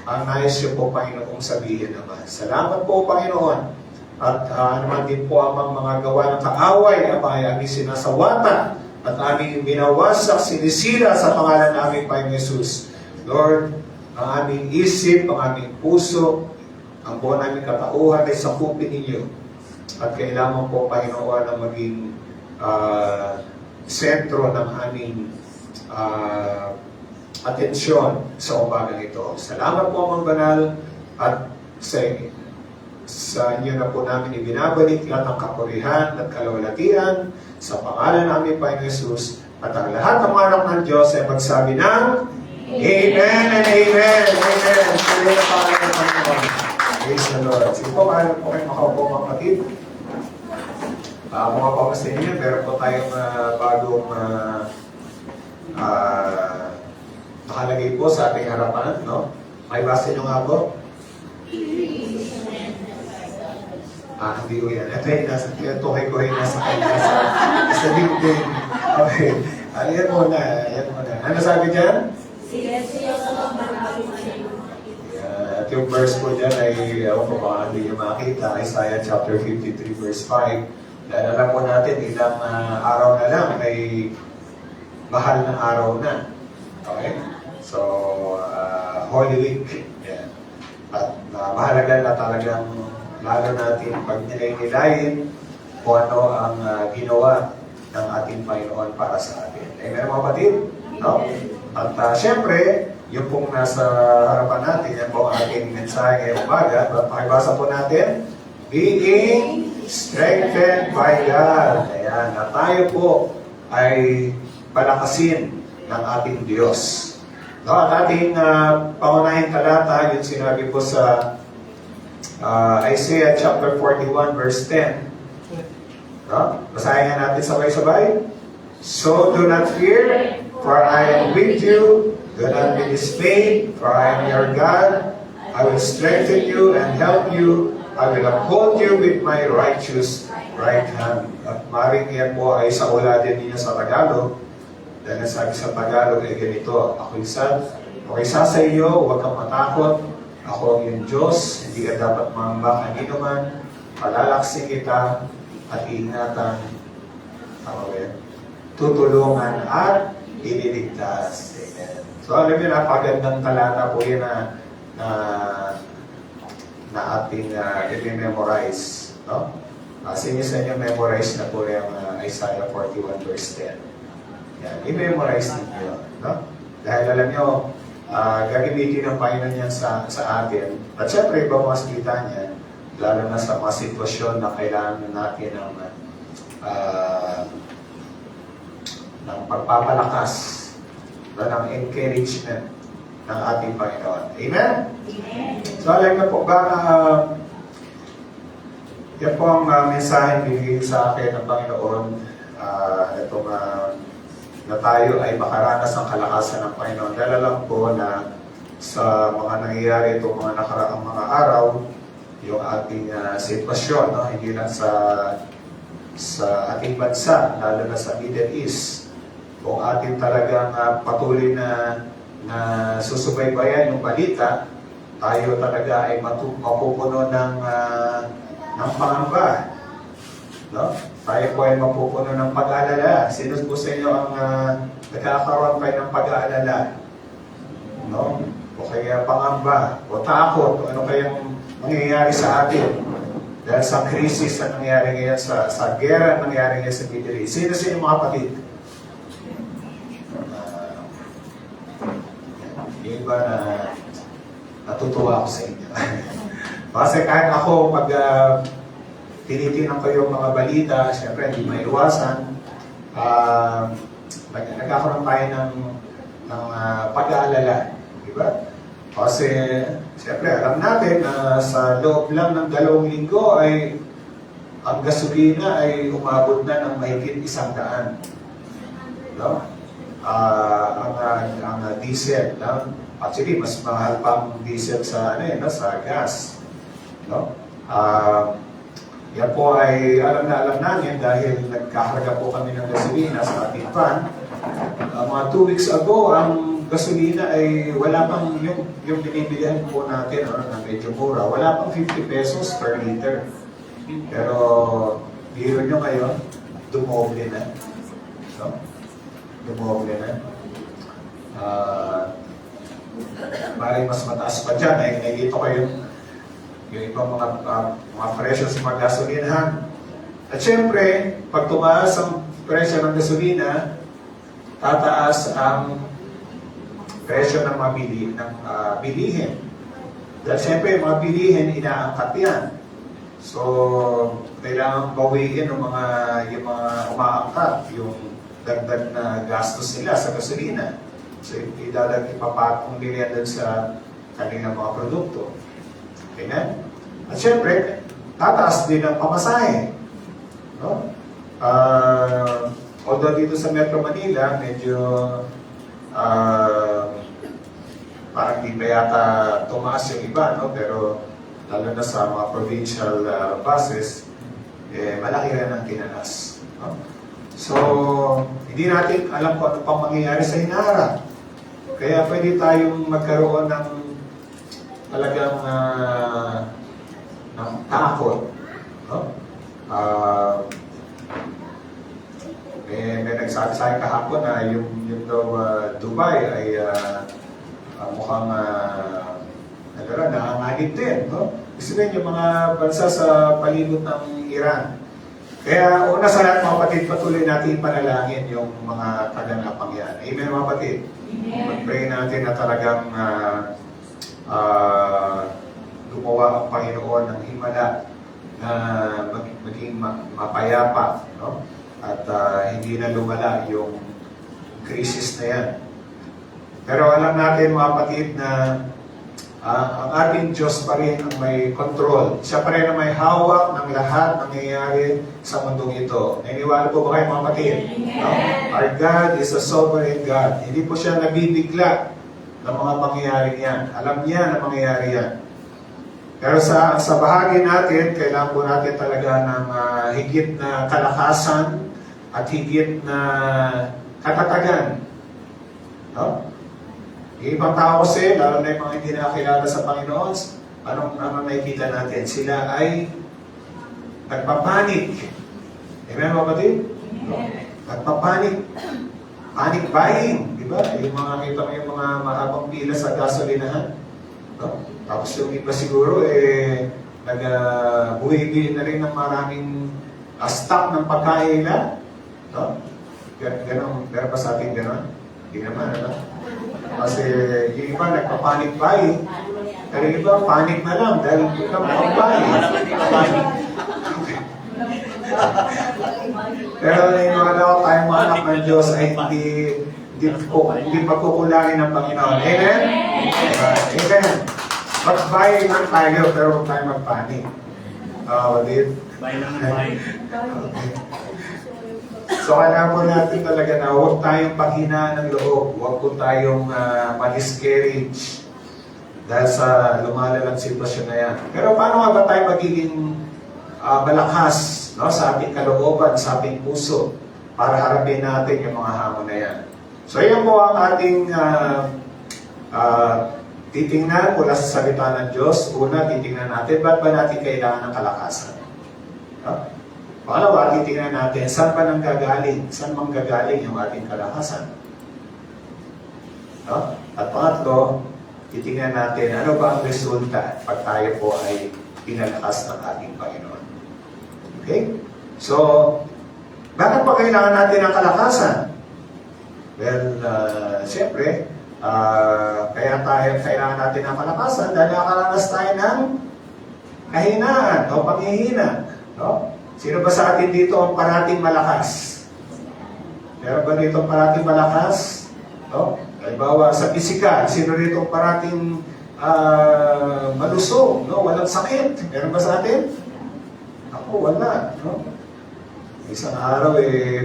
ang nais niyo po, Panginoon, sabihin naman. Salamat po, Panginoon. At naman din po ang mga gawa ng kaaway ay aming sinasawatan at aming binawasak, sinisira sa pangalan ng aming Panginoon Jesus. Lord, ang aming isip, ang aming puso, ang buong aming katauhan ay sakupin ninyo. At kailangan po, Panginoon, na maging sentro ng aming atensyon sa umagang ito. Salamat po, Amang Banal, at sa inyo na po namin ibinabalik lahat ng kapurihan at kalawalatian sa pangalan namin, Panginoon Jesus, at ang lahat ng mga anak ng Diyos ay magsabi ng Amen and Amen. Amen. Tuloy na pangalan ng Panginoon. Praise the Lord. Sige po, mahal po kayo makaupo, mga kapatid. Mga pamasin niyo, meron po tayong bagong nakalagay po sa ating harapan, no? Makibasa nyo nga po. Hindi ko yan. Ito yung nasa, tukoy ko yung nasa kanya sa LinkedIn. Okay. Yan muna, yan muna. Ano sabi dyan? At yung verse po dyan ay, ewan ko baka hindi nyo makita, Isaiah chapter 53 verse 5. Dahil alam po natin, ilang araw na lang ay mahal na araw na. Okay? So, Holy Week. Yan. At mahalaga na talagang lalo natin pag nilay-nilayin kung ano ang ginawa ng ating Panginoon para sa atin. Amen, mga kapatid? No? At syempre, yung pong nasa harapan natin, yan po ang ating mensahe ngayong umaga. Pakibasa po natin, being strengthened by God. Ayan, na tayo po ay palakasin ng ating Diyos. No, at ating pangunahing talata, yung sinabi po sa Isaiah chapter 41 verse 10. No? Basahin nga natin sabay-sabay. So do not fear, for I am with you. Do not be dismayed, for I am your God. I will strengthen you and help you. I will uphold you with my righteous right hand. At maring yan po ay sa uladin ninyo sa Tagalog. Dahil nasabi sa Tagalog ay ganito, Ako isa sa iyo, huwag kang matakot. Ako ang iyong Diyos, hindi ka dapat mangamba kanino man. Palalaksin kita at iingatan. Tutulungan at ililigtas. Amen. So alam niyo, napagandang talata po yan na ating i-memorize. No? Sinisa niyo memorize na po yung Isaiah 41 verse 10. Yan, i-memorize ninyo. No? Dahil alam nyo, gagamitin ng Panginoon yan sa atin. At syempre, ibang mga salita niya, lalo na sa mga sitwasyon na kailangan natin ng pagpapalakas, ng encouragement ng ating Panginoon. Amen? Amen. So, alam nyo po ba, yan po ang mensahe bigay sa akin ng Panginoon. Itong na tayo ay makaranas ng kalakasan ng Panginoon. Dahil alam ko na sa mga nangyayari itong mga nakaraang mga araw, yung ating sitwasyon, no? Hindi lang sa ating bansa, lalo na sa Middle East, kung ating talagang patuloy na susubaybayan yung balita, tayo talaga ay mapupuno ng pangamba. No? Tayo po ay mapupuno ng pag-aalala. Sino po sa inyo ang nagkakaroon kayo ng pag-aalala? No? O kaya pangamba, o takot, o ano kayang mangyayari sa atin? Dahil sa krisis na nangyayari ngayon, sa gera na nangyayari ngayon sa Middle East. Sino sa inyo mga kapatid? Yung iba na natutuwa ako sa inyo. Kasi kahit ako, pag tinitingnan ko yung mga balita, siyempre hindi may iwasan. Nagkakaroon tayo ng pag-aalala. Diba? Kasi, siyempre, alam natin na sa loob lang ng 2 linggo ay ang gasolina ay umabot na ng mahigit 100. No? Ang diesel. No? Actually, mas mahal pa ang diesel sa gas. No? Yan po ay alam namin dahil nagkakarga po kami ng gasolina sa ating van. Mga 2 weeks ago, ang gasolina ay wala pang yung binibilihan po natin na medyo mura. Wala pang 50 pesos per liter. Pero, biro nyo ngayon, dumoble na. No? Dumoble na. Maring mas mataas pa dyan. Nakikita ko yung ibang mga presyo sa mga gasolinahan. At syempre, pag tumaas ang presyo ng gasolina, tataas ang presyo ng mga bilihin. Dahil syempre, yung mga bilihin, inaangkat yan. So, kailangan bawiin yung mga umaangkat, yung dagdag na gastos nila sa gasolina. So, ipapatong nila doon sa kanilang mga produkto. Amen? At syempre, tataas din ang pamasahe. No? Although dito sa Metro Manila, medyo parang di pa yata tumaas yung iba, no? Pero lalo na sa mga provincial buses, malaki rin ang tinaas. No? So, hindi natin alam kung ano pang mangyayari sa hinaharap. Kaya pwede tayong magkaroon ng talagang ng takot. No? May nagsabi sa akin kahapon na yung daw Dubai ay mukhang nanganganib din. No? Isipin yung mga bansa sa palibot ng Iran. Kaya una sa lahat, mga kapatid, patuloy natin panalangin yung mga kaganapang yan. Amen, mga kapatid? Mag-pray natin na talagang gumawa ang Panginoon ng himala na maging mapayapa, no? At hindi na lumala yung krisis na yan. Pero alam natin, mga kapatid, na ang ating Diyos pa rin ang may control. Siya pa rin ang may hawak ng lahat ng nangyayari sa mundong ito. Naniniwala po ba kayo, mga kapatid? No? Our God is a sovereign God. Hindi po siya nabibigla ng mga pangyayari yan. Alam niya na mangyayari yan. Pero sa bahagi natin, kailangan po natin talaga ng higit na kalakasan at higit na katatagan. No? Yung ibang tao kasi, lalo na yung mga hindi nakakilala sa Panginoon, anong nakikita natin? Sila ay nagpapanik. Amen, mga kapatid? No? Nagpapanik. Panic buying. Diba? Yung mga kita mo yung mga mahabang pila sa gasolinahan. No? Tapos yung iba siguro, nag-buhay-buhay na rin ng maraming stock ng pagkain nila. No? Ganon. Pero pa sa atin ganon? Hindi naman, ano? Kasi yung iba nagpa-panic buying. Pero yung iba, panic na lang dahil ikaw panic. Pero iniwala ko tayong mga anak ng Diyos ay hindi pagkukulangin ng Panginoon. Amen? Amen. Mag-buy lang tayo, pero huwag tayo mag-panic. Buy lang ng buy. So, kailangan po natin talaga na huwag tayong paghinaan ng loob. Huwag po tayong ma-discourage dahil sa lumalalang sitwasyon na yan. Pero paano nga ba tayo magiging malakas, no, sa ating kalooban, sa ating puso para harapin natin yung mga hamon na yan? So, yan po ang ating titingnan mula sa salita ng Diyos. Una, titingnan natin, ba't ba natin kailangan ng kalakasan? No? Pangalawa, titingnan natin, saan ba nang gagaling? Saan mang gagaling yung ating kalakasan? No? At pangatlo, titingnan natin, ano ba ang resulta pag tayo po ay pinalakas ng ating Panginoon? Okay? So, bakit pa kailangan natin ng kalakasan? Well, siyempre, kaya tayo kailangan natin ng kalakasan dahil nakakaranas tayo ng kahinaan o panghihina. No? Sino ba sa atin dito ang parating malakas? Meron ba dito ang parating malakas? No? Halimbawa, sa pisikal, sino dito ang parating malusog? No? Walang sakit. Meron ba sa atin? Ako, wala. No? Isang araw,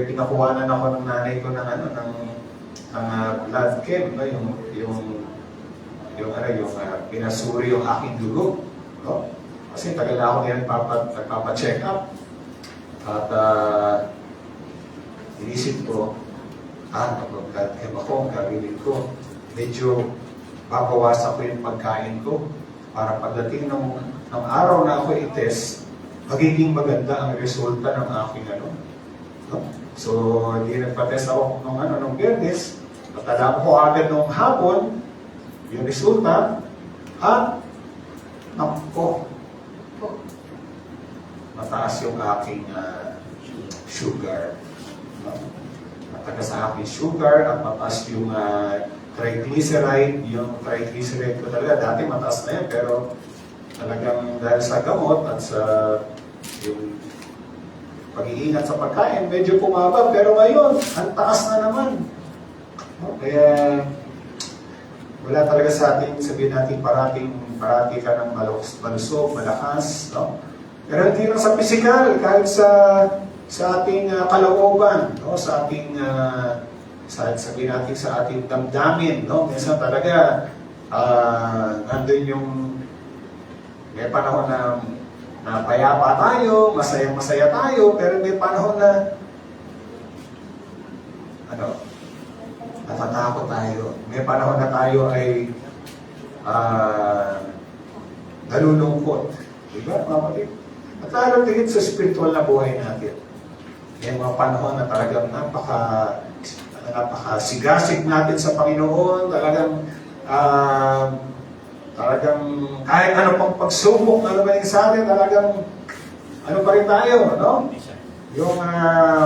pinakuhanan ako ng nanay ko ng blood chem, no? yung pinasuri yung aking dugo. No? Kasi tagal na ako ngayon nagpapa-check up. At inisip ko, mag-blood chem ako, gagawin ko. Medyo babawasan ko yung pagkain ko para pagdating ng araw na ako i-test, magiging maganda ang resulta ng aking ano. No? So, hindi nagpa-test ako nung Biyernes. Natala ko agad nung hapon, yung resulta, at naku, mataas yung aking sugar. No? Matagas sa aking sugar at mataas yung triglyceride. Yung triglyceride ko talaga, dati mataas na yan, pero talagang dahil sa gamot at sa yung pag-iingat sa pagkain, medyo pumaba. Pero ngayon, ang taas na naman. No? Kaya, wala talaga sa ating, sabihin natin, parati ka ng malusog, malakas. No? Pero hindi lang sa physical, kahit sa ating kalooban, no? sa sabihin natin sa ating damdamin, no? Minsan talaga, nandun yung, may panahon na payapa tayo, masaya tayo, pero may panahon na, natatakot tayo. May panahon na tayo ay, nalulungkot. Diba, kapatid? At lalo tingin sa spiritual na buhay natin. May mga panahon na talagang napakasigasig natin sa Panginoon, talagang kahit ano pang pagsubok na lumaling sa atin, talagang ano pa rin tayo, no? Yung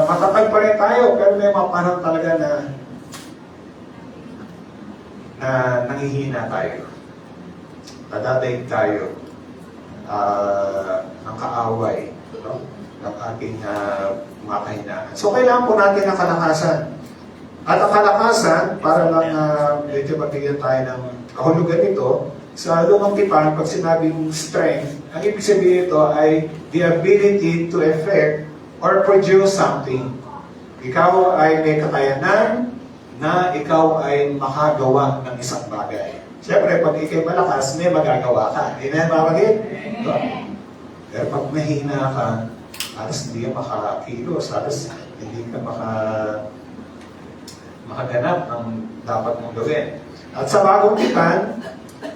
matatag pa rin tayo, pero may mga panahon talaga na nangihina tayo. Nadadaig tayo ng kaaway, no? Ng ating mga kahinaan. So, kailangan po natin ng kalakasan. At ang kalakasan, para lang medyo mabigyan tayo ng kahulugan nito, sa Lumang Tipan, pag sinabing strength, ang ibig sabihin ito ay the ability to effect or produce something. Ikaw ay may kakayanan na ikaw ay makagawa ng isang bagay. Siyempre, pag ikay malakas, may magagawa ka. Amen, kapatid? No? Pero pag mahina ka, halos hindi ka makakilos, halos hindi ka makaganap ng dapat mong gawin. At sa Bagong Tipan,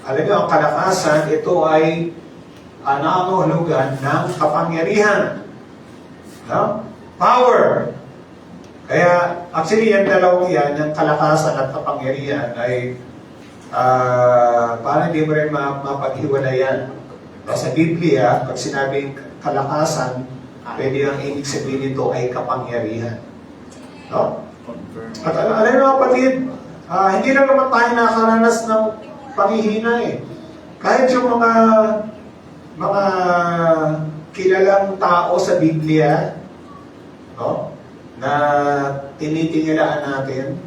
alam niyo, ang kalakasan, ito ay nangangahulugan ng kapangyarihan. No? Power. Kaya, actually, yung dalawang yan, yung kalakasan at kapangyarihan ay parang hindi mo rin mapaghiwalayan. Sa Biblia, pag sinabing kalakasan, pwede ang ibig sabihin nito ay kapangyarihan. No? At alam mo kapatid, hindi lang naman tayo nakakaranas ng panghihina eh. Kahit yung mga kilalang tao sa Biblia, no? Na tinitingilaan natin,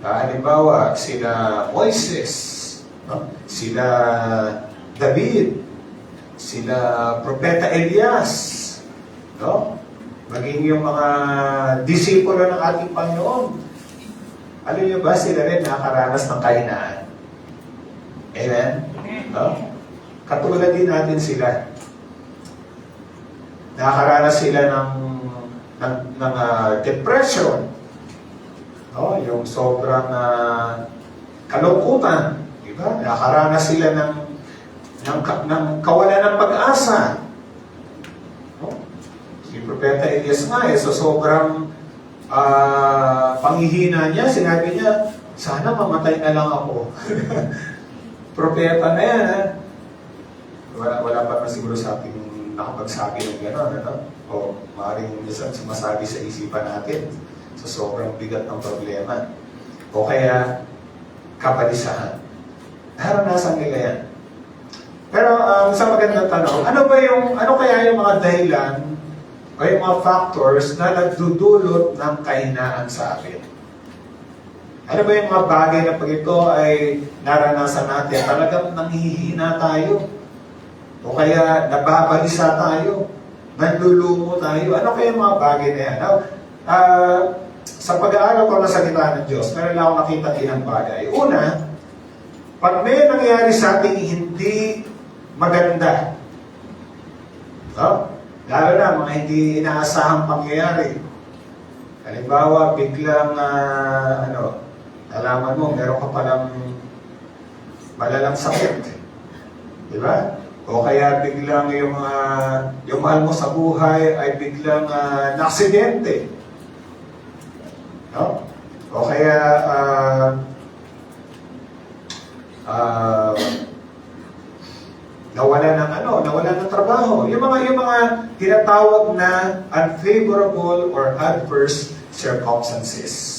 halimbawa, sila Moises, no? Sila David, sila Propeta Elias, no? Maging yung mga disipulo ng ating Panginoon. Alam niyo ba, sila rin nakakaranas ng kahinaan? Amen? No? Katulad din natin sila. Nakakaranas sila ng depression. No? Yung sobrang kalungkutan. Diba? Nakakaranas sila ng kawalan ng pag-asa. No? Si Propeta Elias nga so sobrang panghihina niya, sinabi niya, sana mamatay na lang ako. Propeta na yan, ha? Wala pa naman siguro sa ating nakapagsabi ng gano'n, ano? O maaaring minsan sumasabi sa isipan natin sa sobrang bigat ng problema. O kaya, kabalisahan. Naranasan nila yan. Pero sa magandang tanong, ano kaya yung mga dahilan o yung mga factors na nagdudulot ng kahinaan sa atin? Ano ba yung mga bagay na pag ito ay naranasan natin, talagang nanghihina tayo? O kaya nababalisa tayo? Nanlulumo tayo? Ano kaya yung mga bagay na yan? Now, sa pag-aaral ko na sa gitna ng Diyos, meron lang akong nakita ilang bagay. Una, pag may nangyari sa ating hindi maganda, no? Lalo na mga hindi inaasahang pangyayari. Halimbawa, biglang alaman mo, meron ka palang malalang sakit. Di ba? O kaya biglang yung mahal mo sa buhay ay biglang na-aksidente. No? O kaya nawala ng trabaho. Yung mga tinatawag na unfavorable or adverse circumstances.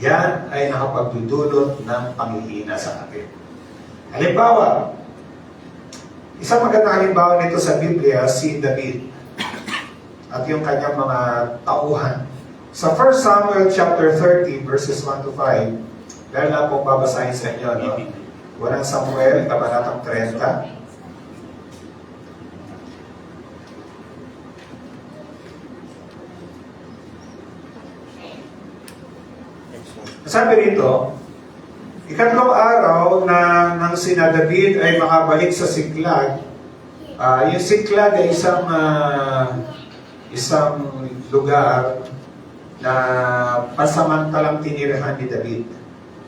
Yan ay nakapagdudulot ng panghihina sa atin. Halimbawa, isang magandang halimbawa nito sa Biblia, si David at yung kanyang mga tauhan. Sa 1 Samuel chapter 30, verses 1 to 5, dahil na pong babasahin sa inyo, no? 1 Samuel, kabanatang 30. Sabi rito, ikatlong araw na nang sina David ay makabalik sa Siklag, yung Siklag ay isang lugar na pansamantalang tinirahan ni David.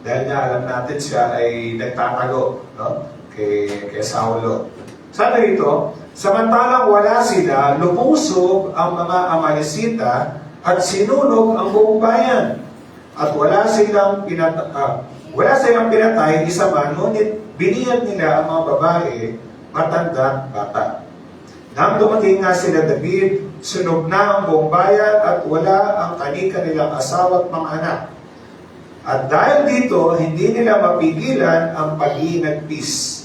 Dahil nga alam natin siya ay nagtatago, no? kay Saulo. Sabi rito, samantalang wala sila, lumusob ang mga Amalesita at sinunog ang buong bayan. At wala silang pinatay isa man, ngunit biniyag nila ang mga babae, matanda, bata. Nang dumating nga sila David, sunog na ang buong bayan at wala ang kani-kanilang asawa at mga anak. At dahil dito, hindi nila mapigilan ang pag-iinagpis.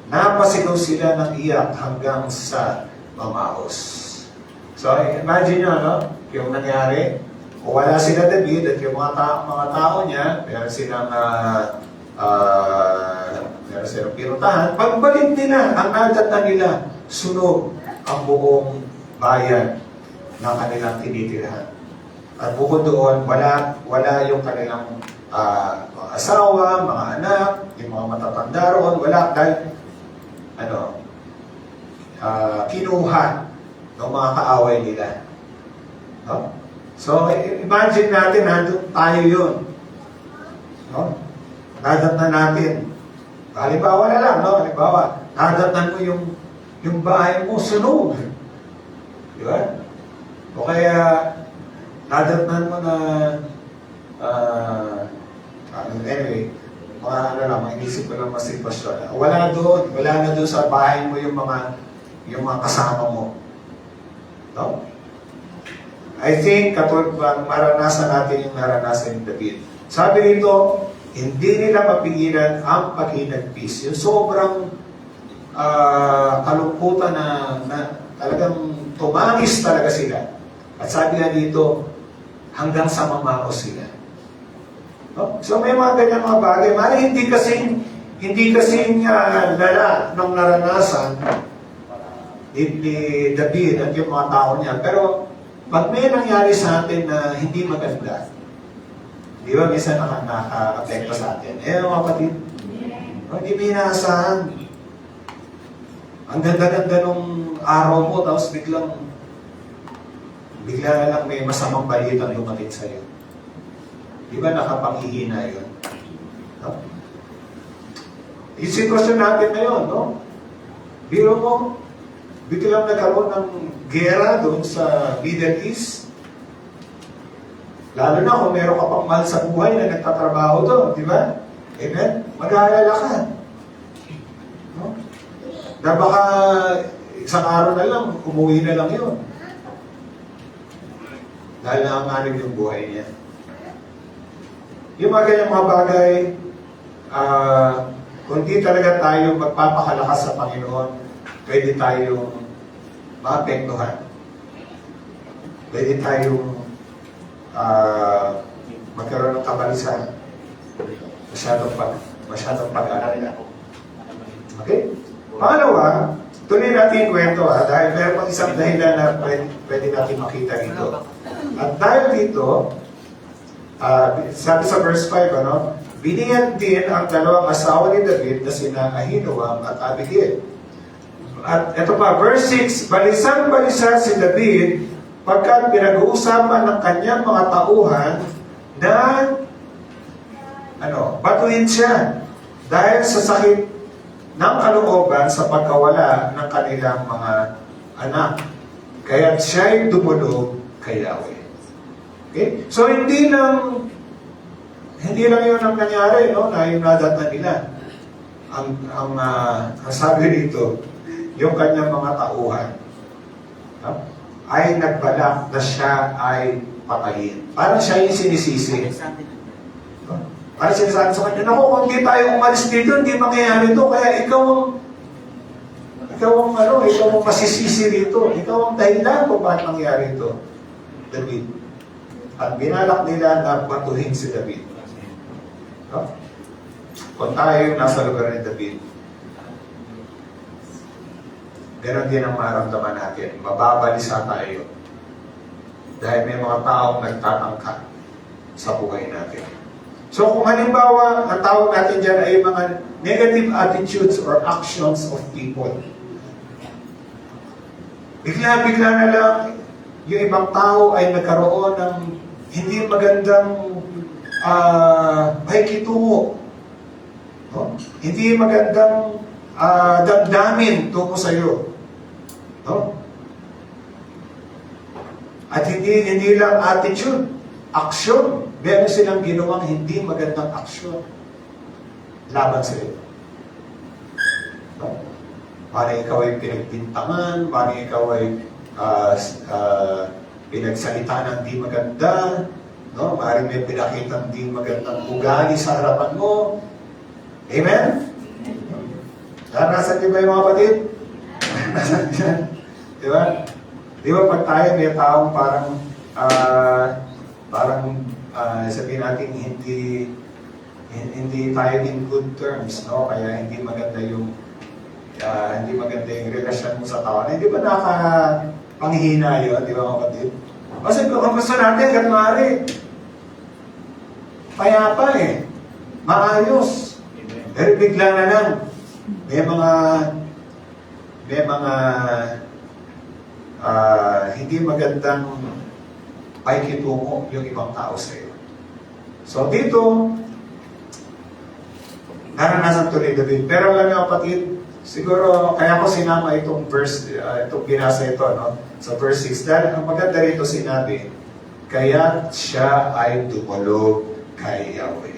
Napasigaw sila ng iyak hanggang sa mamaos. So, imagine nyo, no? Yung nangyari, wala sila David at yung mga tao niya, meron silang pinuntahan. Pagbalik nila, ang nadatnan nila, sunog ang buong bayan ng kanilang tinitirahan. At bukod doon, wala yung kanilang mga asawa, mga anak, yung mga matatanda roon, wala dahil kinuha ng mga kaaway nila. No? So, imagine natin, nandun tayo yun. No? Nadatnan natin. Halimbawa na lang, no? Halimbawa, nadatnan mo yung bahay mo, sunog. Di ba? O kaya, nadatnan mo na, anyway, mga inisip ko lang mga sitwasyon. Wala na doon sa bahay mo yung mga kasama mo. No? I think, katulad maranasan natin yung naranasan ni David. Sabi rito, hindi nila mapigilan ang pag-inagpis. Yung sobrang kalungkutan na talagang tumangis talaga sila. At sabi nga dito, hanggang sa mamaos sila. No? So may mga ganyan mga bagay. Mali hindi kasing lala nung naranasan ni David at yung mga tao niya. Pero pag may nangyari sa atin na hindi maganda, di ba minsan nakaka-apekto sa atin? Mga kapatid, hindi may inaasahan. Ang ganda-ganda nung araw mo, tapos bigla na lang may masamang balita dumating sa'yo. Di ba nakapanghihina yun? No? Yung sitwasyon natin ngayon, no? Biro mo, biglang nagkaroon ng gera doon sa Middle East. Lalo na kung meron ka pang mahal sa buhay na nagtatrabaho doon, di ba? Amen? Mag-aalala ka. No? Na baka isang araw na lang, umuwi na lang yun. Dahil nakanganib yung buhay niya. Yung mga ganyang mga bagay, kung di talaga tayo magpapakalakas sa Panginoon, pwede tayong maapektuhan. Pwede tayong magkaroon ng kabalisan. Masyadong pag-aalala. Okay? Pangalawa, tuloy natin yung kwento dahil meron pang isang dahilan na pwede natin makita dito. At dahil dito, sabi sa verse 5, biniyag din ang dalawang asawa ni David na sina Ahinoam at Abigail. At ito pa, verse 6, balisan-balisa si David pagkat pinag-uusapan ng kanyang mga tauhan na batuhin siya dahil sa sakit ng kalooban sa pagkawala ng kanilang mga anak. Kaya siya'y dumulog kay Yahweh. Okay? So hindi lang yun ang nangyari, na yung nadatnan nila. Ang sabi dito, yung kanyang mga tauhan ay nagbalak na siya ay patayin. Parang siya yung sinisisi. Parang sinasabi sa kanya, naku, kung di tayo umalis dito, hindi mangyayari ito. Kaya ikaw ang masisisi dito. Ikaw ang dahilan kung bakit mangyayari ito. David. At binalak nila na batuhin si David. Kung tayo nasa lugar ni David, ganoon din ang maramdaman natin. Mababalisa tayo. Dahil may mga taong nagtatangka sa buhay natin. So kung halimbawa, ang tawag natin dyan ay mga negative attitudes or actions of people. Bigla-bigla na lang, yung ibang tao ay nagkaroon ng hindi magandang pakikitungo. No? Hindi magandang damdamin tungo sa iyo. No? At hindi lang attitude, action. Meron silang ginawang hindi magandang aksyon laban sa iyo. No? Parang ikaw ay pinagbintangan, parang ikaw ay pinagsalita ng di maganda, no? Parang may pinakita ng di magandang ugali sa harapan mo. Amen? Naranasan niyo ba yung mga kapatid? Naranasan niyo yan? Di ba? Di ba pag tayo may taong parang sabihin natin hindi tayo in good terms, no? Kaya hindi maganda yung relasyon mo sa tao. Hindi ba nakapanghina yun, di ba mga kapatid? Kasi kung gusto natin, kanmari, payapa maayos. Pero bigla na lang, may mga hindi magandang pakikitungo yung ibang tao sa iyo. So dito, naranasan to ni David. Pero alam niyo kapatid, siguro kaya ko sinama itong verse, itong binasa ito, no? Sa verse 6. Dahil ang maganda rito sinabi, kaya siya ay dumulog kay Yahweh.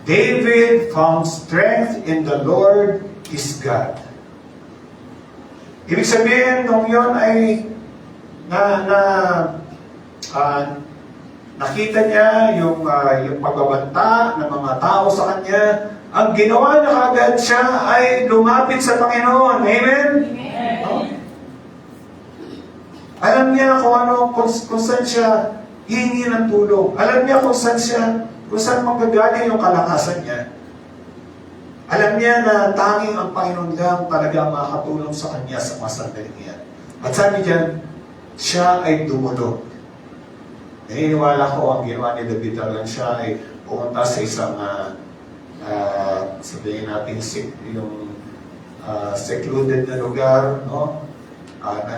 David found strength in the Lord his God. Ibig sabihin, nung yun ay nakita niya yung pagbabanta ng mga tao sa kanya, ang ginawa niya kagad siya ay lumapit sa Panginoon. Amen? Amen. Oh. Alam niya kung saan siya hihingi ng tulong. Alam niya kung saan manggagaling yung kalakasan niya. Alam niya na tanging ang Panginoon lang talaga makakatulong sa kanya sa mga sandaling yan. At sabi diyan, siya ay dumulog. Naniniwala ko ang ginawa ni David talaga siya ay pumunta sa isang sabihin natin yung secluded na lugar, no?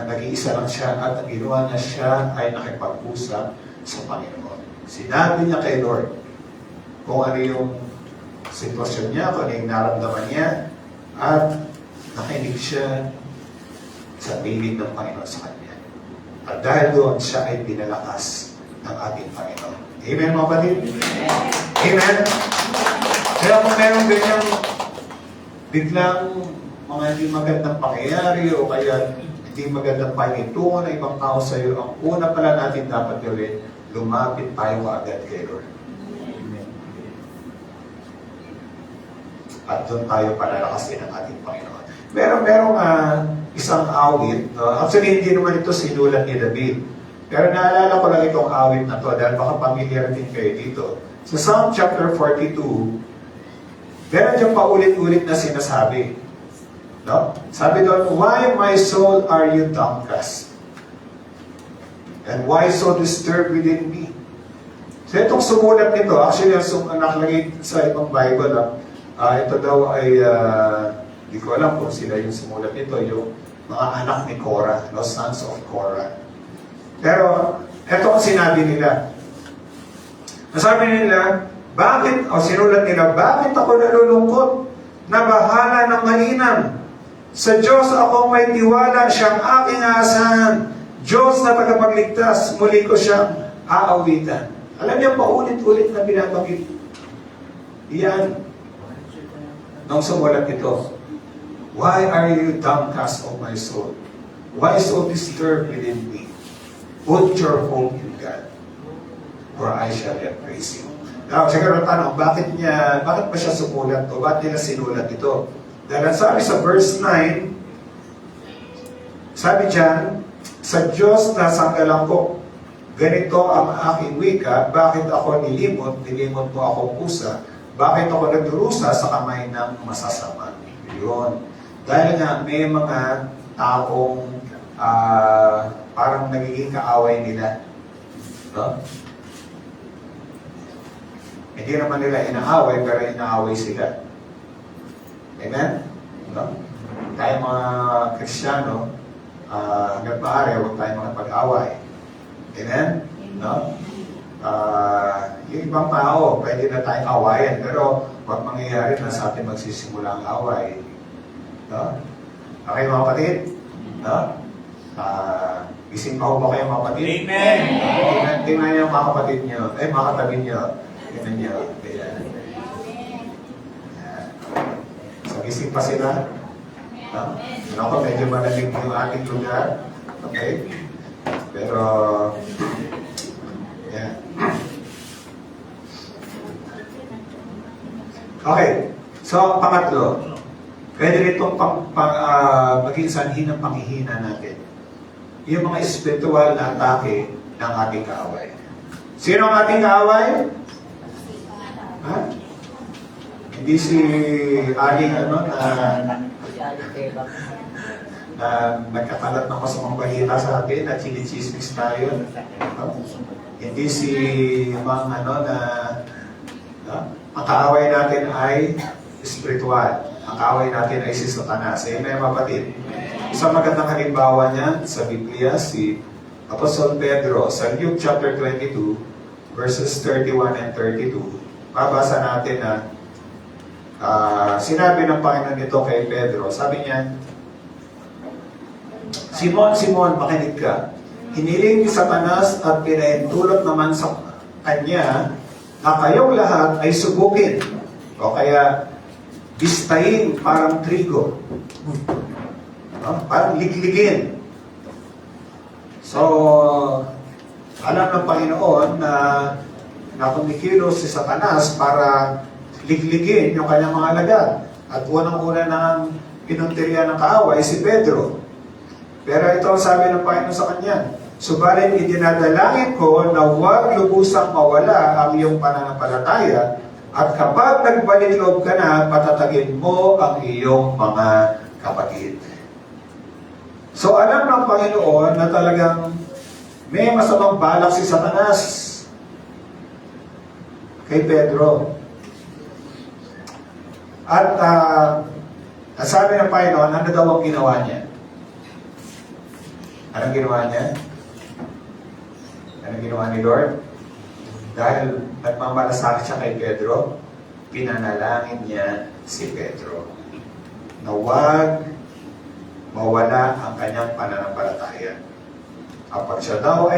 Nag-iisa lang siya at ang ginawa niya siya ay nakipag-usap sa Panginoon. Sinabi niya kay Lord kung ano yung sitwasyon niya, kung ano yung naramdaman niya, at nakinig siya sa piling ng Panginoon sa kanya. At dahil doon, siya ay pinalakas ng ating Panginoon. Amen, mga kapatid? Amen? Kaya kung meron ganyang biglang mga hindi magandang pangyayari o kaya hindi magandang pahingitungo ng ibang tao sa iyo, ang una pala natin dapat gawin, lumapit tayo agad kay Lord. At doon tayo palalakasin ang ating Panginoon. Merong isang awit. Actually, hindi naman ito sinulat ni David. Pero naalala ko lang itong awit na to dahil baka familiar din kayo dito. Sa Psalm chapter 42, meron diyang paulit-ulit na sinasabi. No? Sabi doon, why my soul are you downcast? And why so disturbed within me? So itong sumulat nito, actually ang nakalagay sa ibang Bible, ito daw ay, di ko alam kung sila yung sumulat nito, yung mga anak ni Korah, no, sons of Korah. Pero, ito ang sinabi nila. Nasabi nila, sinulat nila, bakit ako nalulungkot? Nabahala ng mainam. Sa Diyos ako may tiwala, siyang aking aasahan. Diyos na tagapagligtas, muli ko siyang aawitan. Alam niyo, paulit-ulit na binabanggit. Iyan. Nung sumulat ito, why are you downcast, O my soul? Why so disturbed within me? Put your hope in God, for I shall yet praise Him. Now, siguro tanong, bakit ba siya sumulat o bakit nila sinulat ito? Dahil sabi sa verse 9, sabi dyan, sa Diyos na sanggalang ko, ganito ang aking wika, bakit ako nilimot mo akong pusa, bakit ako nagdurusa sa kamay ng masasama? Yun. Dahil nga may mga taong parang nagiging kaaway nila. No? Hindi naman nila inaaway, pero inaaway sila. Amen? No? Tayo mga Kristiyano, hanggang maaari, huwag tayo makapag-away. Amen? No? Yung ibang tao, pwede na tayong awayan, pero huwag mangyayari na sa atin magsisimula ang away. No? Okay mga kapatid? No? Gising pa ho ba kayo mga kapatid? Amen! Tingnan niyo mga kapatid niyo, mga katabi niyo. Tingnan niyo. Ayan. So gising pa sila? No? Ako, medyo malalim yung ating lugar. Okay? Pero, yeah. Okay. So, pangatlo, pwede rin itong maging sanhi ng panghihina natin. Yung mga espiritual na atake ng ating kaaway. Sino ang ating kaaway? Ha? Hindi si Aling na nagkakalat ng masamang balita sa atin na chinichismis tayo. Hindi si Mang ang kaaway natin ay spiritual. Ang kaaway natin ay si Satanas. Amen, kapatid. Isang magandang halimbawa niyan sa Biblia, si Apostol Pedro sa Luke chapter 22, verses 31 and 32. Babasa natin na sinabi ng Panginoon nito kay Pedro. Sabi niya, Simon, Simon, makinig ka. Hiniling ni Satanas at pinaintulot naman sa kanya na kayong lahat ay subukin o kaya bistayin parang trigo. Parang ligligin. So, alam ng Panginoon na kumikilos si Satanas para ligligin yung kanyang mga alagad. At unang-una nang pinuntirya ng kaaway si Pedro. Pero ito ang sabi ng Panginoon sa kanya, subalit idinadalangin ko na huwag lubusang mawala ang iyong pananampalataya at kapag nagbalik loob ka na, patatagin mo ang iyong mga kapatid. So alam ng Panginoon na talagang may masamang balak si Satanas kay Pedro. At sabi ng Panginoon, ano daw ang ginawa niya? Anong ginawa niya? Anong ginawa ni Lord? Dahil nagmamalasakit siya kay Pedro, pinanalangin niya si Pedro na huwag mawala ang kanyang pananampalataya. Pag siya daw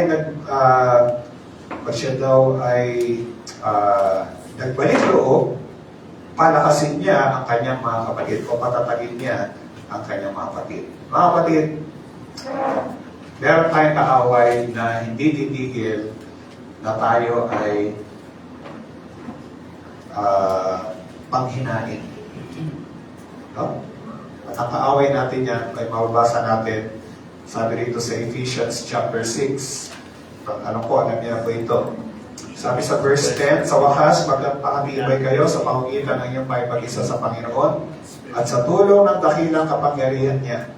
ay nagbalik loob, palakasin niya ang kanyang mga kapatid o patatagin niya ang kanyang mga kapatid. Mga kapatid, meron tayong kaaway na hindi titigil na tayo ay panghinain. No? At ang kaaway natin yan, ay mababasa natin, sabi rito sa Ephesians chapter 6. Alam niya po ito. Sabi sa verse 10, sa wakas, magpakatibay kayo sa pangungitan ng iyong paipag-isa sa Panginoon at sa tulong ng dakilang kapangyarihan niya.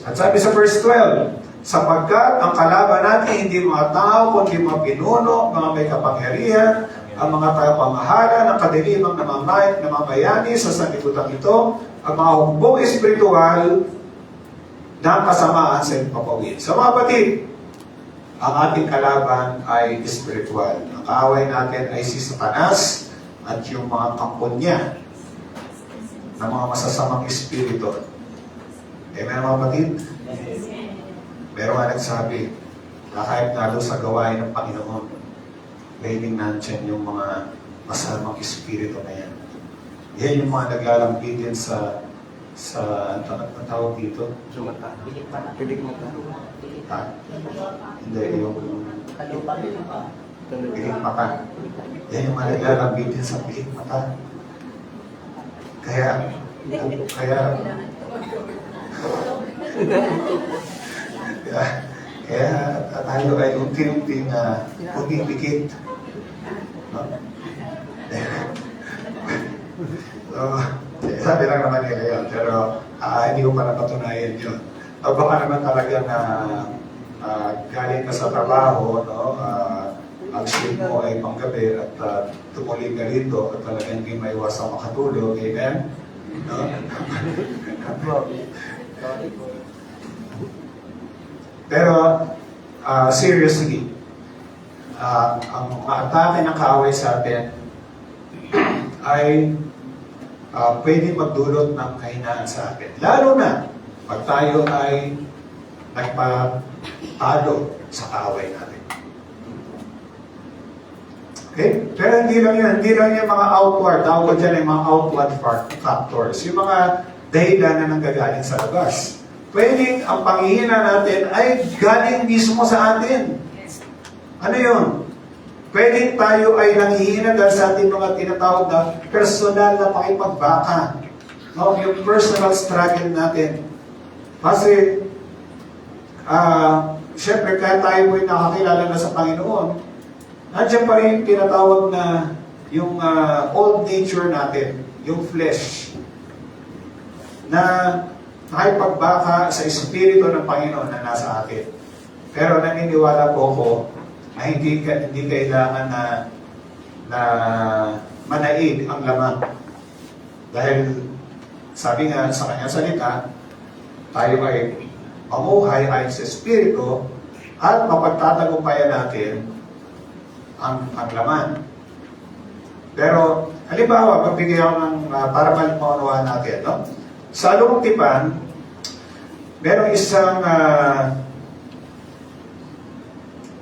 At sabi sa verse 12, sapagkat ang kalaban natin hindi mga tao, kundi mga pinuno, mga may kapangyarihan, ang mga tagapamahala ng kadilimang namamayani sa sanlibutan ito, ang mga humbong espiritual ng kasamaan sa ipapawid. So mga kapatid, ang ating kalaban ay espiritual. Ang kaaway natin ay si Satanas at yung mga kampon niya ng mga masasamang espiritu. Amen mga kapatid? Pero nga nagsabi, kahit nalo sa gawain ng Panginoon, laying nandyan yung mga masamang espiritu na yan. Yan yung mga naglalambitin sa ang tawag dito? Pilik mata. Ha? Hindi, yung pilik mata. Yan yung mga naglalambitin sa pilik mata. Kaya tayo ay unti-unti na pumipikit. No? Sabi lang naman nila yun, pero hindi ko pa napatunayan yun. Baka naman talaga na galing ka sa trabaho, no? ang sleep mo ay panggabi at tumuloy ka rito at talagang hindi maiwasang makatulog. Amen? No? Pero, seriously, ang mga atake ng kaaway sa atin ay pwede magdulot ng kahinaan sa atin. Lalo na pag tayo ay nagpatalo sa kaaway natin. Okay? Pero hindi lang yung mga outward, tawag ko dyan ay mga outward factors. Yung mga dahilan na nanggagaling sa labas. Pwedeng ang panghihina natin ay galing mismo sa atin. Ano yun? Pwedeng tayo ay nanghihina dahil sa ating mga tinatawag na personal na pakipagbaka. No? Yung personal struggle natin. Kasi, syempre, kaya tayo po'y nakakilala na sa Panginoon, nandiyan pa rin yung tinatawag na yung old nature natin, yung flesh, na nakipagbaka sa Espiritu ng Panginoon na nasa atin. Pero naniniwala po ako na hindi kailangan na manaig ang laman. Dahil sabi nga sa kanyang salita, tayo ay mamuhay ayon sa Espiritu at mapagtatagumpayan natin ang laman. Pero, halimbawa, pagbigay ako ng para maunawaan natin, no? Sa Lumang Tipan, merong isang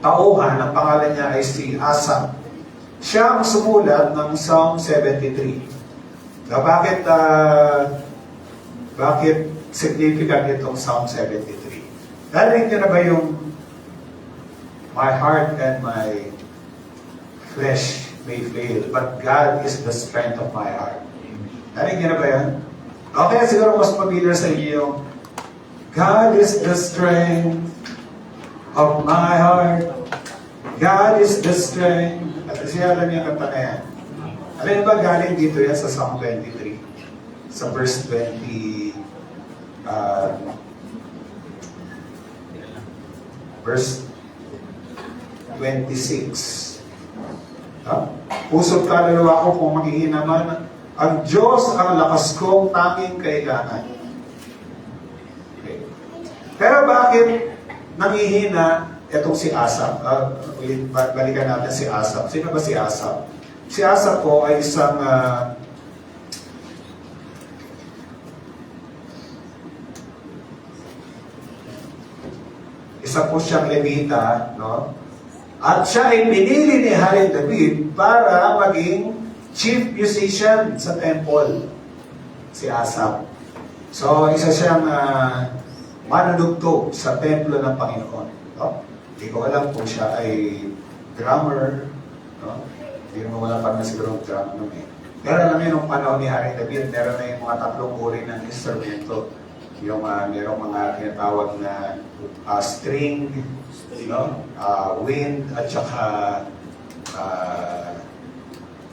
tauhan, ang pangalan niya ay si Asaph. Siya ang sumulat ng Psalm 73. Now, bakit significant itong Psalm 73? Narinig niyo na ba yung my heart and my flesh may fail, but God is the strength of my heart. Narinig niyo na ba yan? Okay, siguro mas familiar sa inyo yung God is the strength of my heart. God is the strength. At siya alam niya kanta na yan. Alam niyo ba galing dito yan sa Psalm 23? Sa verse 20, verse 26. Puso't kaluluwa ko kung maghihina man, ang Diyos ang lakas kong tanging kailangan. Okay. Pero bakit nanghihina itong si Asaph? Balikan natin si Asaph. Sino ba si Asaph? Si Asaph po ay isang isa po siyang Levita, no? At siya ay pinili ni Haring David para maging chief musician sa temple, si Asaph. So, isa siyang manunugtog sa templo ng Panginoon. No? Hindi ko alam kung siya ay drummer. No? Hindi mo wala pa na siguro drum nun eh. Pero alam niyo, nung panahon ni Haring David, meron na yung mga tatlong uri ng instrumento. Yung merong mga tinatawag na string, wind, at saka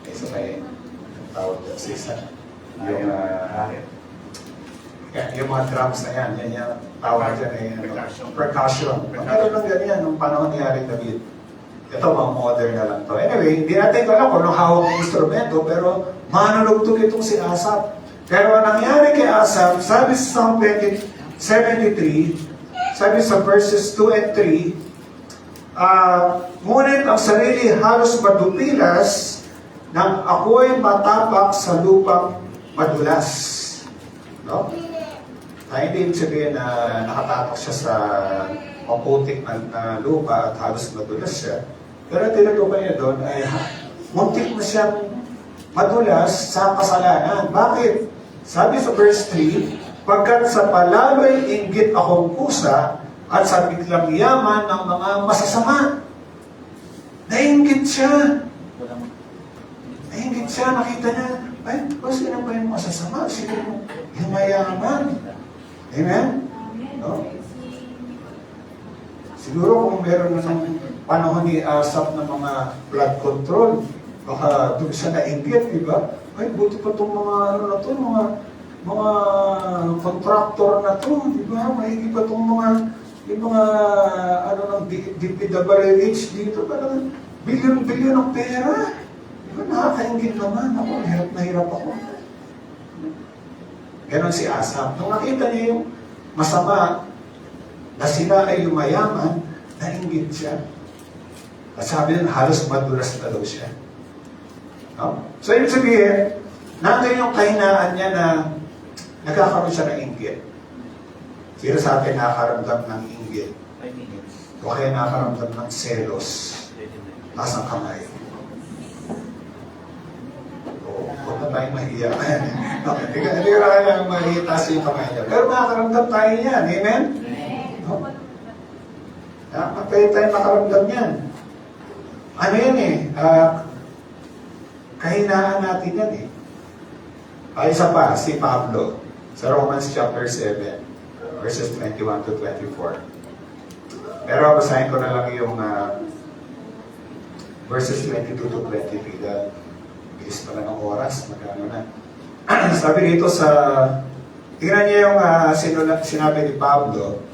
isa may tawag sa isa. Yung mga drums na yan yung tawag dyan percussion. Meron lang ganyan nung panahon ni Haring David. Ito, mga modern na lang to. Anyway, hindi natin ko alam kung anong hawak ng instrumento, pero manunugtog itong si Asaph. Pero ang nangyari kay Asaph, sabi sa Psalm 73, sabi sa verses 2 and 3, ngunit ang sarili halos madupilas nang ako'y matapak sa lupang madulas. No? Ay, hindi ibig sabihin na nakatapak siya sa maputik na lupa at halos madulas siya. Pero tinutukoy niya doon ay muntik na siyang madulas sa kasalanan. Bakit? Sabi sa verse 3, pagkat sa palalo'y inggit akong pusa at sa biglang yaman ng mga masasama. Nainggit siya. Nainggit siya, nakita niya, ay, sino ba yung masasama? Sino yung mayaman? Amen? No? Siguro kung meron na ng panahon ni Asaph ng mga blood control, baka doon siya nainggit, di ba? Ay, buti pa itong mga ano na to, mga contractor na to, di ba? Mahigi pa itong mga ano ng DPWH dito, parang Bilyon-bilyon ng pera. Diba, nakakaingit naman ako. Hirap na hirap ako. Ganon si Asaph. Nung nakita niya yung masama na sila ay yumayaman, nainggit siya. At sabi nun, halos madulas na daw siya. No? So, ibig sabihin, nandun yung kahinaan niya na nagkakaroon siya ng inggit. Sino sa atin nakakaramdam ng inggit? O kaya nakakaramdam ng selos? Taas ang kamay. O, huwag na tayong mahiya. Hindi ka kaya mahiya, taas yung kamay niya. Pero nakakaramdam tayo yan. Amen? No? Pwede tayo makaramdam yan. Ano yan eh? Kahinaan natin yan eh. Ay, isa pa, si Pablo. Sa Romans chapter 7, verses 21 to 24. Pero basahin ko na lang yung verses 22 to 23 dahil bilis pala ng oras, magkano na. Sabi dito sa, tingnan niyo yung sinabi ni Pablo.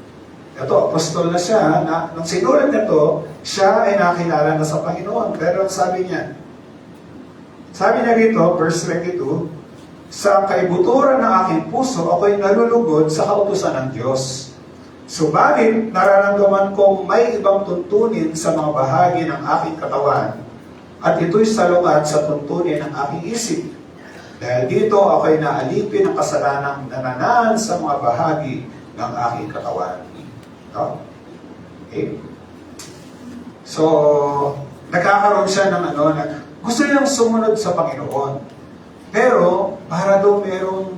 Ito, apostol na siya, nung sinulat nito, siya ay nakilala na sa Panginoon. Pero sabi niya dito, verse 22, sa kaibuturan ng aking puso, ako'y nalulugod sa kautusan ng Diyos. Subalit, nararamdaman kong may ibang tuntunin sa mga bahagi ng aking katawan, at ito'y salungat sa tuntunin ng aking isip. Dahil dito, ako'y naalipin ng kasalanang nananaan sa mga bahagi ng aking katawan. No? Okay? So, nagkakaroon siya ng gusto niyang sumunod sa Panginoon. Pero, para daw merong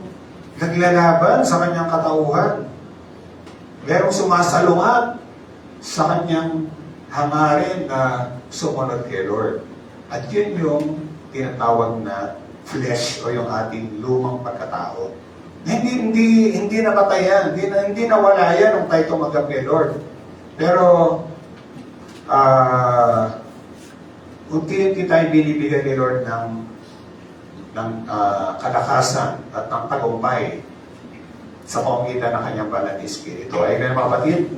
naglalaban sa kanyang katauhan. Merong sumasalungat sa kanyang hangarin na sumunod kay Lord. At yun yung tinatawag na flesh o yung ating lumang pagkatao. Hindi napatayan, hindi nawala yan nung tayo tumagang kay Lord. Pero, unti-unti tayo binibigyan ni Lord ng kalakasan at ng tagumpay sa pamamagitan ng kanyang banal na Espiritu. Ay, mga kapatid?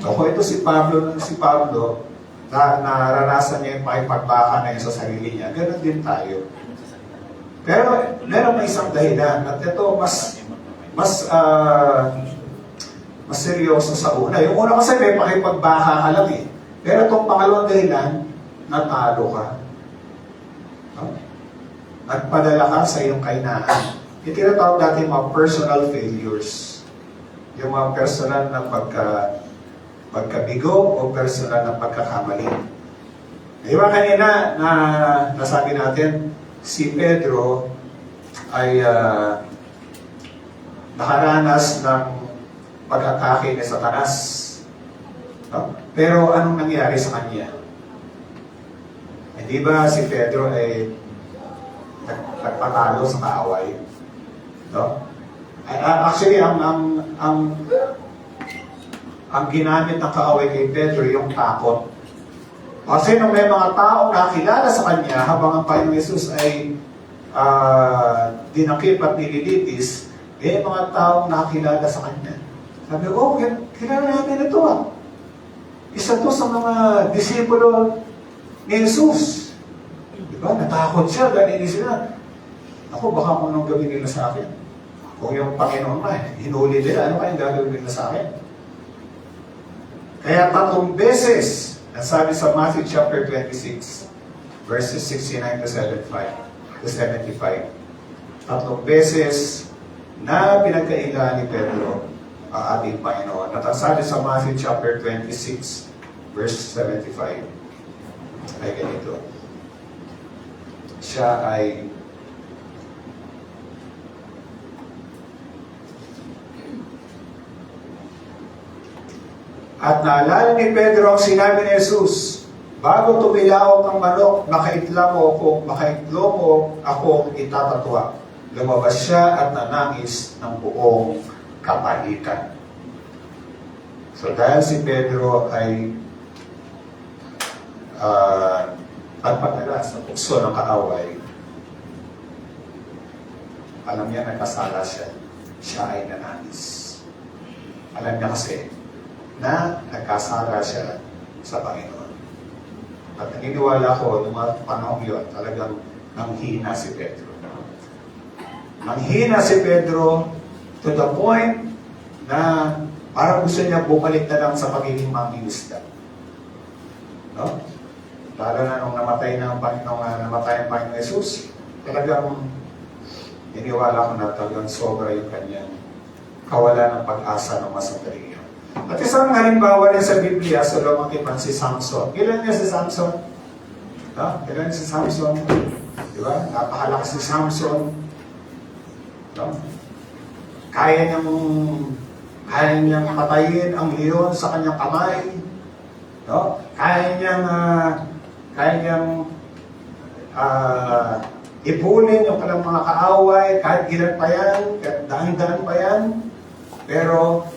So, kung ito si Pablo, naranasan niya yung pakipagbaka na yun sa sarili niya, ganoon din tayo. Pero, meron may isang dahilan, at ito mas seryoso sa una. Yung una kasi may pakipagbaka ka lang eh. Pero itong pangalawang dahilan, natalo ka. No? Nagpadala ka sa iyong kahinaan. Yung tinatawag natin mga personal failures. Yung mga personal na pagkabigo o personal na pagkakamali. Di ba kanina na nasabi natin, si Pedro ay nakaranas ng pag-atake ni Satanas. No? Pero anong nangyari sa kanya? Hindi ba si Pedro ay nagpatalo sa kaaway? No? Actually, ang ginamit ng kaaway kay Pedro yung takot. Kasi nung may mga taong nakilala sa kanya habang ang Panginoong Jesus ay dinakip at nililitis, may mga taong nakilala sa kanya. Sabi ko, kilala natin ito ah. Isa to sa mga disipulo ni Jesus. Diba? Natakot siya, ganili sila. Ako, baka kung anong gawin nila sa akin. Kung yung Panginoon na, hinuli nila, ano kayang gagawin nila sa akin? Kaya 3 beses, ang sabi sa Matthew chapter 26, verses 69 to 75. 3 beses na pinagkailangan ni Pedro ang ating Panginoon. At ang sabi sa Matthew chapter 26, verse 75, ay ganito. Siya ay at naalala ni Pedro ang sinabi ni Jesus, bago tumilaok ang manok, makaitlo mo ako itatatwa. Lumabas siya at nanangis ng buong kapahitan. So dahil si Pedro ay pagpadala sa bukso ng kaaway, alam niya nagkasala siya. Siya ay nanangis. Alam niya kasi na nagkasala siya sa Panginoon. At naniniwala ko, noong mga panahon yun, talagang nanghina si Pedro. Nanghina si Pedro to the point na parang gusto niya bumalik na lang sa pagiging mangingisda. No? Lalo na nung namatay ang Panginoong Jesus, talagang iniwala ko na talagang sobra yung kanyang kawalan ng pag-asa ng masandali. At isang halimbawa rin sa Biblia, sa lumakipan si Samson. Ilan niya si Samson? No? Ilan si Samson? Di ba? Napakalakas si Samson. No? Kaya niyang patayin ang leon sa kanyang kamay. No? Kaya niyang ipulin yung kanilang mga kaaway, kahit ilan pa yan, kahit daan-daan pa yan. Pero,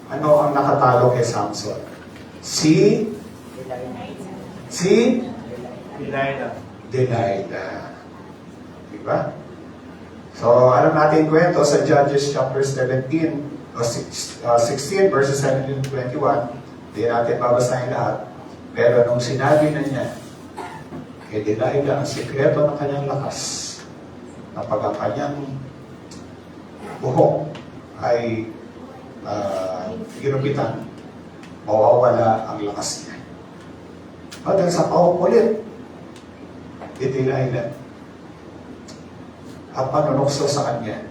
ano ang nakatalo kay Samson? Si Delilah. Diba? So, alam natin yung kwento sa Judges chapter 17, o 16 verses 17 to 21. Hindi natin babasahin lahat. Pero nung sinabi na niya, kay Delilah ang sikreto ng kanyang lakas, na pag ang kanyang buhok ay ginupitan, mawawala ang lakas niya. Dahil sa paulit, Delilah at panunukso sa kanya,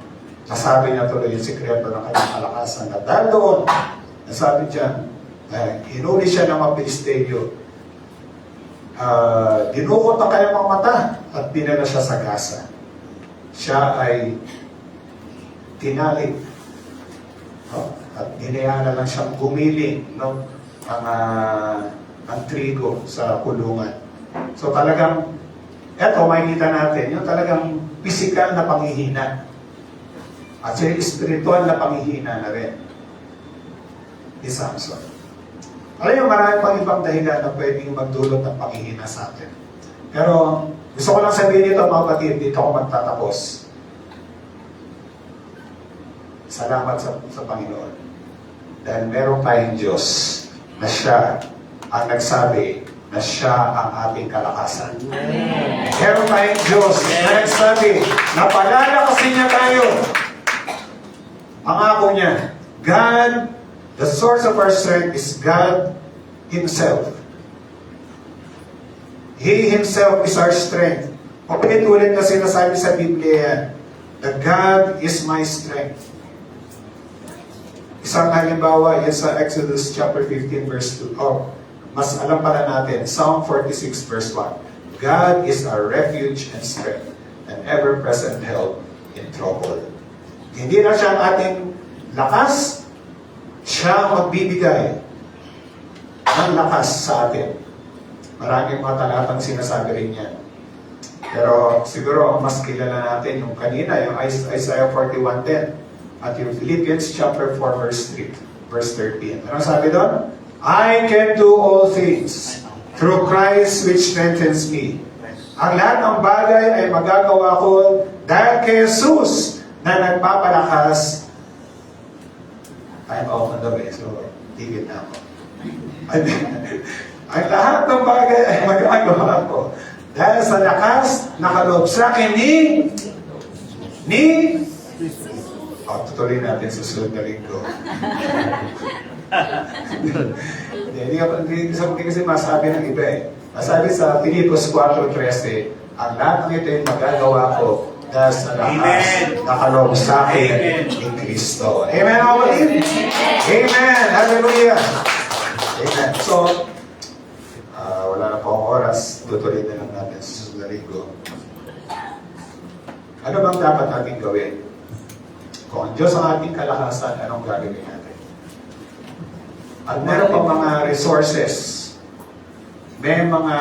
nasabi niya tuloy yung sikreto ng kanyang kalakasan. At dahil doon, nasabi dyan, hinuli siya ng mga Pilisteo, dinukot ang kanyang mga mata at dinala siya sa Gaza. Siya ay tinalik. At hinayaan lang siyang gumiling ng trigo sa kulungan. So talagang, eto, makikita natin, yung talagang physical na panghihina. At yung spiritual na panghihina na rin ni Samson. Alam yung marami pang ibang dahilan na pwedeng magdulot ng panghihina sa atin. Pero gusto ko lang sabihin ito, mga kapatid, dito ako magtatapos. Salamat sa Panginoon. Dahil meron tayong Diyos na siya ang nagsabi na siya ang ating kalakasan. Meron tayong Diyos na nagsabi na palalakasin niya tayo. Pangako niya, God, the source of our strength is God Himself. He Himself is our strength. Ulit-ulit na sinasabi sa Biblia yan, that God is my strength. Isang halimbawa yan sa Exodus chapter 15 verse 2. Mas alam pala natin, Psalm 46 verse 1. God is our refuge and strength, an ever-present help in trouble. Hindi na siya ang ating lakas, siya magbibigay ng lakas sa atin. Maraming mga talatang sinasabi rin yan. Pero siguro mas kilala natin yung kanina, yung Isaiah 41:10 at yung Philippians chapter 4 verse 3, verse 13. Anong sabi doon? I can do all things through Christ which strengthens me. Ang lahat ng bagay ay magagawa ko dahil kay Jesus na nagpapalakas. I'm out on the way, so tigil na ako. Ang lahat ng bagay ay magagawa ko dahil sa lakas na kaloob sa akin ni tutuloy natin sa susunod na linggo. Hindi kasi masabi ng iba eh. Masabi sa Filipos 4:13, ang lahat ng ito ay magagawa ko dahil sa lakas na kaloob sa akin ni Kristo. Amen, kapatid? Amen! Hallelujah! Amen. So, wala na po ang oras. Tutuloy na lang natin sa susunod na linggo. Ano bang dapat natin gawin? Kung ang Diyos ang ating kalakasan, anong gagawin natin? At meron pa mga resources. May mga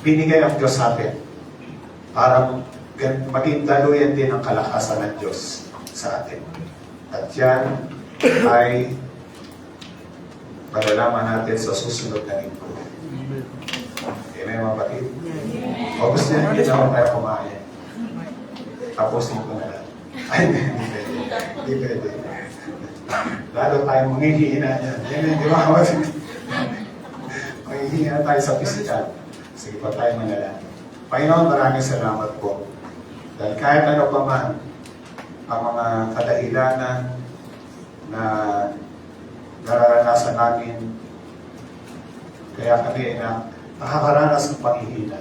binigay ang Diyos sa atin para maging daluyan din ang kalakasan ng Diyos sa atin. At yan ay malalaman natin sa susunod na linggo. Amen, mga kapatid? O gusto niya, hindi naman tayo kumain. Tapusin ko na lang. Ay, hindi pwede. Lalo tayong manghihina niyan. Yan, di ba? hindi na tayo sa physical. Sige pa tayo manalangin. Panginoon, maraming salamat po. Dahil kahit ano pa man, ang mga kadahilanan na nararanasan namin, kaya kami na nakakaranas ng panghihina.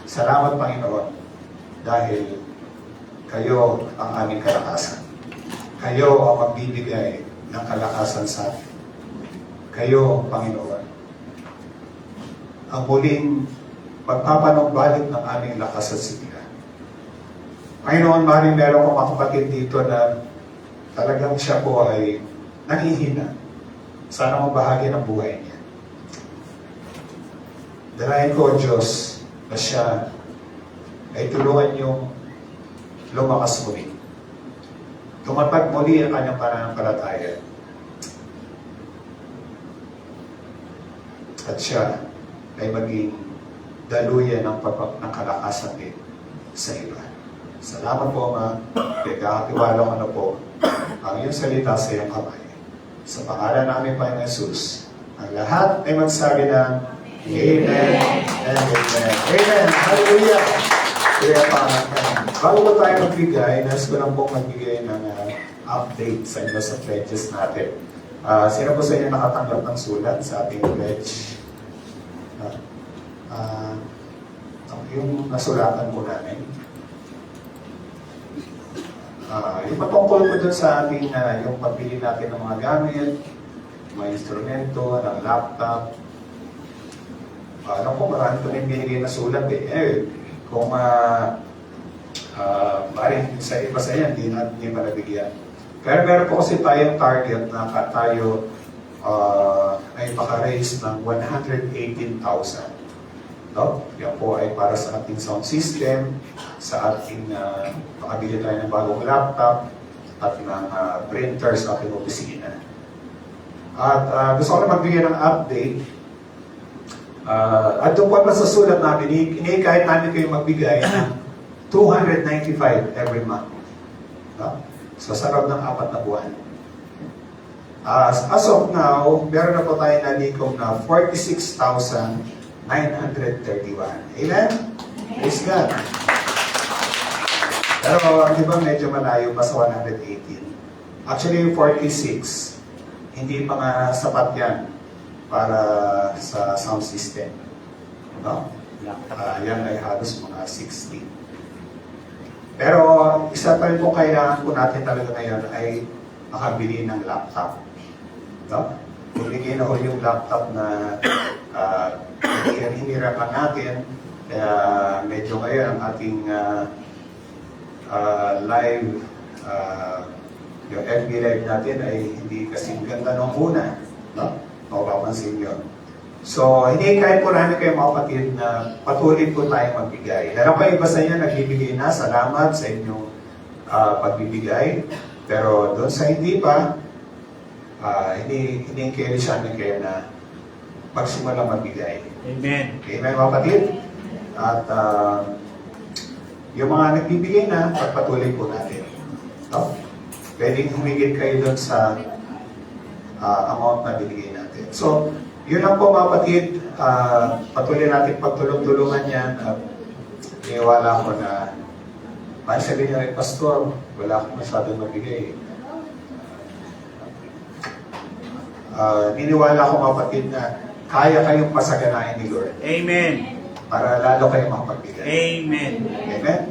Salamat, Panginoon, dahil kayo ang aming kalakasan. Kayo ang magbibigay ng kalakasan sa amin. Kayo, Panginoon, ang muling pagpapanumbalik ng aming lakas at sigla. Panginoon, maaaring meron ko mga kapatid dito na talagang siya po ay nangihina. Sana mabahagi ng buhay niya. Dalayan ko, Diyos, na siya ay tulungan niyong lumakas muli. Tumatag muli ang kanyang pananampalataya. At siya ay maging daluyan ng kalakasan din sa iba. Salamat po, Ma. Pagkakatiwala ko na po ang iyong salita sa iyong kamay. Sa pangalan namin, Panginoon Jesus, ang lahat ay magsabi ng Amen and Amen. Amen. Hallelujah. Kaya bago po tayo magbigay, nais ko lang pong magbigay ng update sa inyo sa pledges natin. Sino po sa inyo nakatanggap ng sulat sa ating pledge? Yung nasulatan po namin. Yung patungkol po dun sa ating yung pagbili natin ng mga gamit, mga instrumento, ng laptop. Alam ko marami po rin binigay na sulat kung maaaring sa iba sa yan, hindi malabigyan. Pero meron po kasi tayong target na tayo ay maka-raise ng 118,000. No? Yan po ay para sa ating sound system, sa ating makabili tayo ng bagong laptop, at ng printer sa ating opisina. At gusto ko na magbigay ng update. At doon pa sa sulat namin, kahit namin kayo magbigay ng 295 every month. No? So, sa loob ng 4 na buwan. As of now, meron na po tayo nalikom na 46,931. Amen? Praise God. Pero, di ba medyo malayo pa sa 118? Actually, yung 46, hindi pa nga sapat yan para sa sound system. No? Yan ay halos mga 60. Pero, isa pa rin po kailangan po natin talaga ngayon ay makabili ng laptop. No? Bumigay na ho yung laptop na hinirapan natin. Kaya medyo ngayon ang ating live, yung FB live natin ay hindi kasing ganda nung una. No? Mapapansin yun. So, hindi kahit po namin kayo mga kapatid na patuloy po tayong magbigay. Lalo pa iba sa inyo, nagbibigay na. Salamat sa inyong pagbibigay. Pero doon sa hindi pa, hindi encourage namin kayo na magsimula magbigay. Amen. Amen, mga kapatid. At yung mga nagbibigay na, pagpatuloy po natin. No? Pwedeng humigit kayo doon sa amount na binigay natin. So, yun lang po mga kapatid, patuloy natin pagtulong-tulungan yan at iniwala ko na mahal sabihin niya rin, Pastor, wala akong masyadong mabigay. Niniwala ko mga kapatid na kaya kayong pasaganahin ni Lord. Amen. Para lalo kayong makapagbigay. Amen. Amen.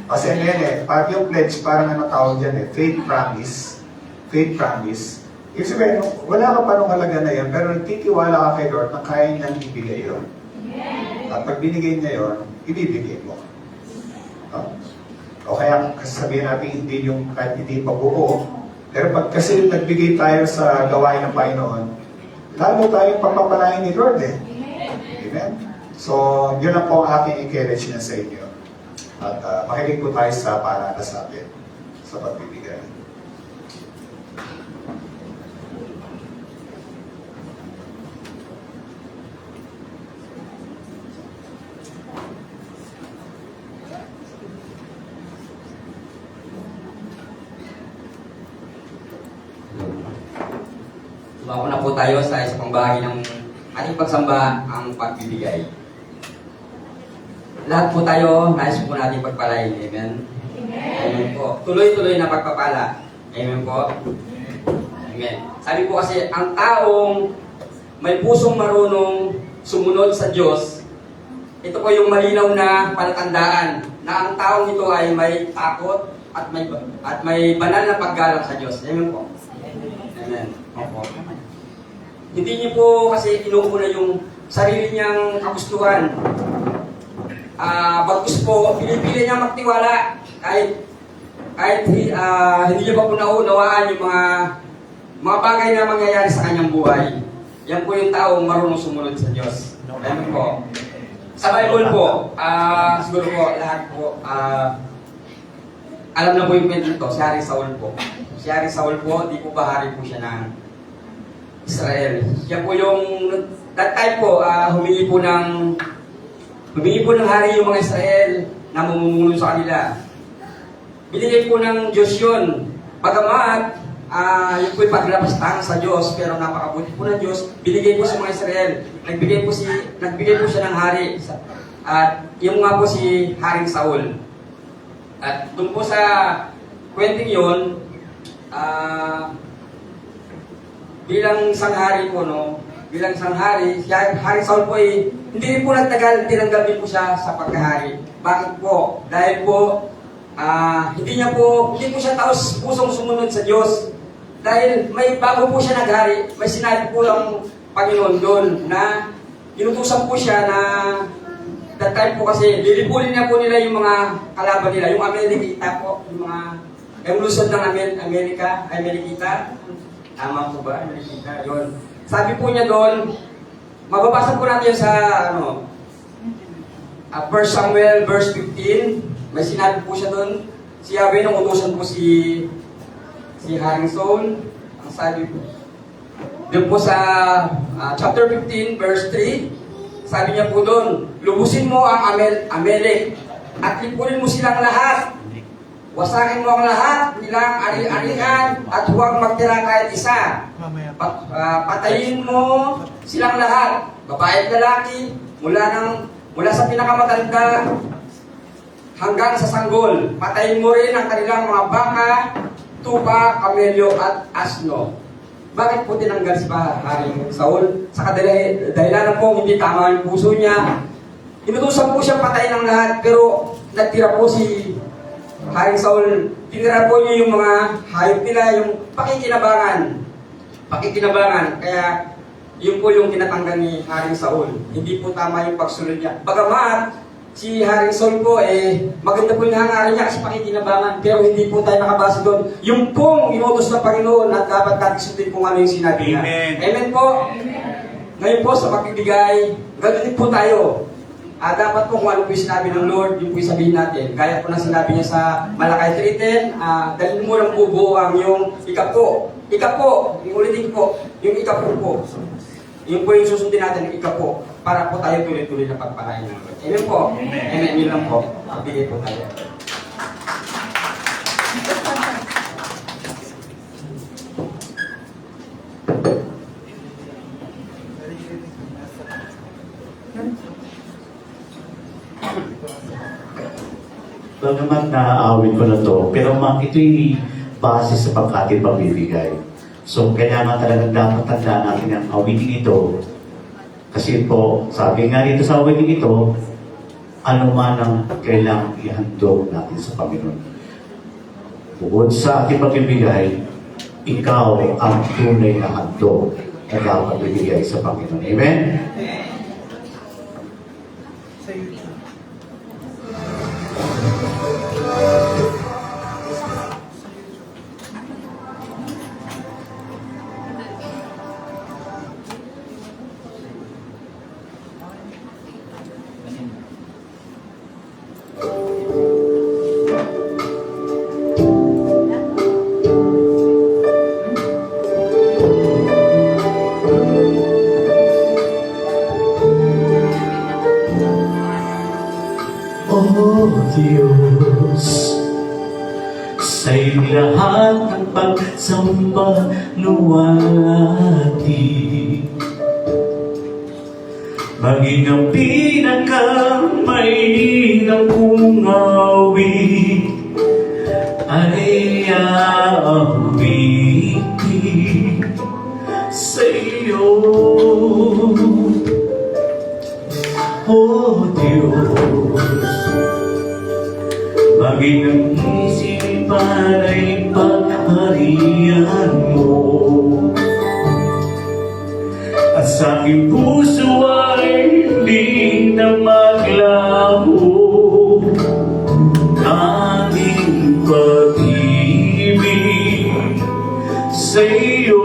Kasi ano yan pag yung pledge, parang ano tawag dyan faith promise. Faith promise. Ibig sabihin, wala ka pa nung halaga na yan, pero nagtitiwala ka kay Lord na kaya niyang ibigay yun. At pag binigay niya yun, ibibigay mo. O kaya sabihin natin hindi yung kahit hindi pa buo, pero pag kasi nagbigay tayo sa gawain ng Panginoon, lalo tayong pagpapalain ni Lord Amen? So, yun lang po ang aking encourage na sa inyo. At makinig po tayo sa paalala sa atin sa pagbibigay. Sumako na po tayo sa isa pang bahagi ng ating pagsamba ang pagbibigay. Lahat po tayo, nais po natin pagpalain. Amen? Amen po. Tuloy-tuloy na pagpapala. Amen po. Amen. Sabi po kasi, ang taong may pusong marunong sumunod sa Diyos, ito po yung malinaw na palatandaan na ang taong ito ay may takot at may banal na paggalang sa Diyos. Amen po. Amen. Opo. Hindi niyo po kasi inuuna yung sarili niyang kagustuhan. Bagus po, pinipili niya magtiwala kahit hindi niya pa po naunawaan yung mga bagay na mangyayari sa kanyang buhay. Yan po yung taong marunong sumunod sa Diyos. Amen po. Sa Bible po, siguro po, lahat po, alam na po yung kwento nito, si Haring Saul po. Si Haring Saul po, di po ba hari po siya ng Israel. Siya po yung, that time po, humingi po ng hari yung mga Israel na mamumuno sa kanila. Binigay po ng Diyos yun. Bagamat, yun po'y paglapastangan sa Diyos, pero napakabuti po ng Diyos, binigay po sa mga Israel. Nagbigay po siya ng hari. At yung nga po si Haring Saul. At doon po sa kwenting yun, bilang isang hari po, bilang isang hari, si Haring Saul po hindi rin po nagtagal, tinanggal din po siya sa pagkahari. Bakit po? Dahil po, hindi po siya taos pusong sumunod sa Diyos. Dahil may bago po siya naghari, may sinabi po ng Panginoon doon na inutusan po siya na that time po kasi lilipulin na po nila yung mga kalaban nila, yung Amerikita po, yung lusod ng Amerikita. Tama po ba? Amerikita, yun. Sabi po niya doon, mababasa po natin sa 1 Samuel verse 15, may sinabi po siya doon, si Yahweh nung utusan po si Haring Saul, ang sabi po, doon po sa chapter 15 verse 3, sabi niya po doon, lubusin mo ang Amalek at lipunin mo silang lahat. Wasakin mo ang lahat nilang ari-arian at huwag magtira kahit isa. Patayin mo silang lahat, babae at lalaki, mula sa pinakamatanda hanggang sa sanggol. Patayin mo rin ang kanilang mga baka, tupa, kamelyo at asno. Bakit po tinanggal si Haring Saul? Sa kadahilanan po hindi tama yung puso niya. Inutusan po siya patayin ang lahat, pero nagtira po si Haring Saul, tinira po niya yung mga hayop nila, yung pakikinabangan. Kaya yun po yung tinatanggal ni Haring Saul. Hindi po tama yung pagsunod niya. Bagamat si Haring Saul po, maganda po yung hangaran niya kasi pakikinabangan, pero hindi po tayo nakabasa doon. Yung pong inutos ng Panginoon at dapat natin sundin kung ano yung sinabi niya. Amen po. Ngayon po sa pagbibigay, ganun din po tayo. Dapat po kung ano po yung sinabi ng Lord, yun po yung sabihin natin. Gaya po na sinabi niya sa Malakay 3:10, dalhin mo ng bubo ang yung ikapo, yung ulitin po, yung ikapo po. Yun po yung susundin natin, yung ikapo, para po tayo tuloy-tuloy na pagpalain ng Lord. Amen po. Amen. Yun lang po. Magbigay po tayo. Bagamat naaawit ko na to, pero ito'y base sa pagkatin pambibigay. So, kailangan talagang dapat tandaan natin ang awiting ito. Kasi po, sabi nga dito sa awiting ito, ano man ang kailangang ihandog natin sa Panginoon. Bukod sa ating pagbibigay, ikaw ang tunay na handog na dapat ibigay sa Panginoon. Amen? O Diyos, sa'yo lahat ng pagsamba luwalhati. maging ang pinakamainam kong awit ay aawitin sa iyo. O Diyos, maging ang isipan ay pagharian mo, at sa aking puso ay hindi na maglaho aming pag-ibig sa iyo.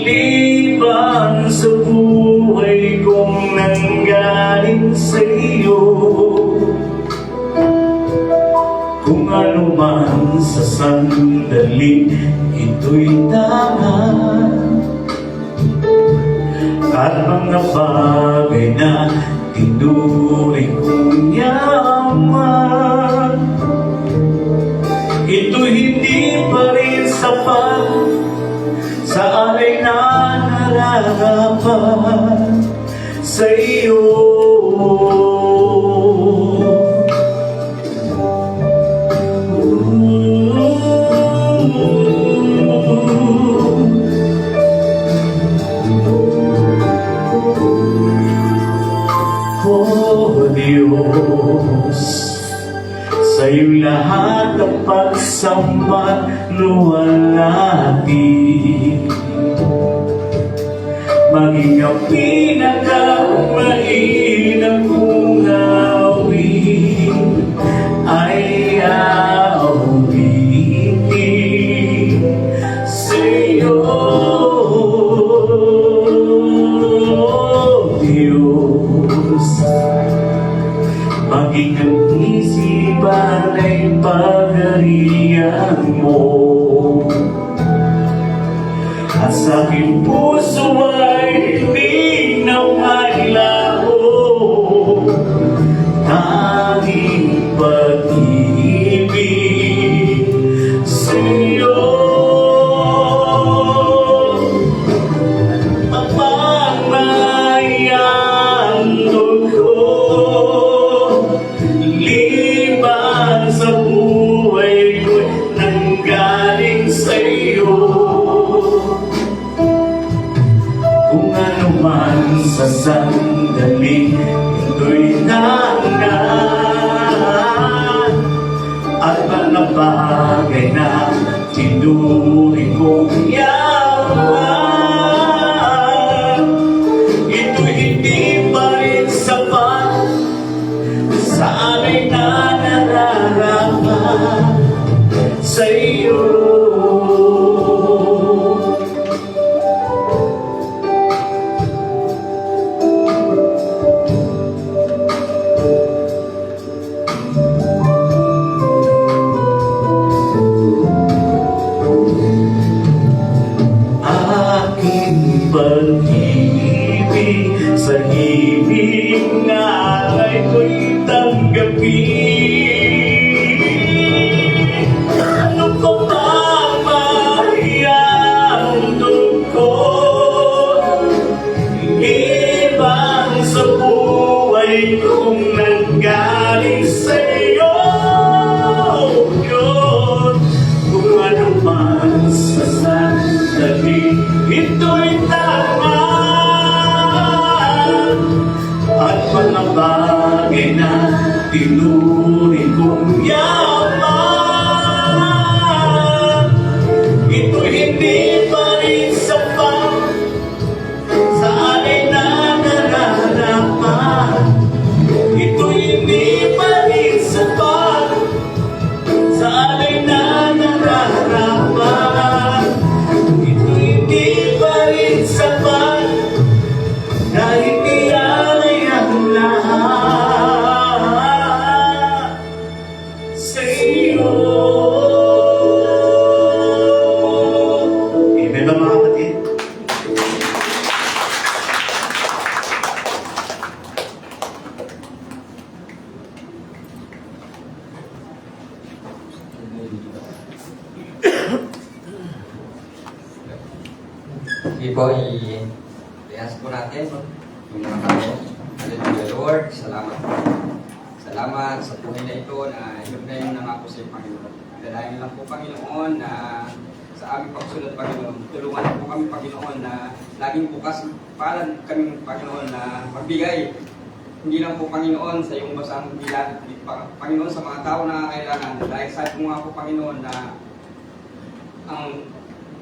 Liban sa buhay kong nanggaling sa iyo, kung ano man sa sandali ito'y tama, at mga bagay na tinuring kong yaman, ito hindi pa rin sapat sa alay na nararapat sa iyo. Oh Diyos, sa'yo lahat ng pagsamba luwalhati, maging ang pinakamainam kong awit ay aawitin sa iyo. Diyos, maging ang isipan ay pagharian mo, at sa aking puso ay hindi na maglaho tanging pag-ibig sa iyo. Mapagmayandog ko, liban sa buhay ko'y nanggaling sa iyo, kung ano man sa sandali ito'y nangan, at mga bagay na tinuring kong yaman, ito'y hindi pa rin sapat sa alay na nararapat sa iyo. Sige po, i-reas po natin yung mga tao. Hallelujah, Lord. Salamat po. Salamat sa buhay na ito na yun na yung nangako sa iyo, Panginoon. Dalayan lang po, Panginoon, na sa aming pagsunod, Panginoon. Tulungan po kami, Panginoon, na laging bukas palan kami, Panginoon, na magbigay. Hindi lang po, Panginoon, sa iyong basang bilang, Panginoon, sa mga tao na kailangan. Dahil sa mo nga po, Panginoon, na ang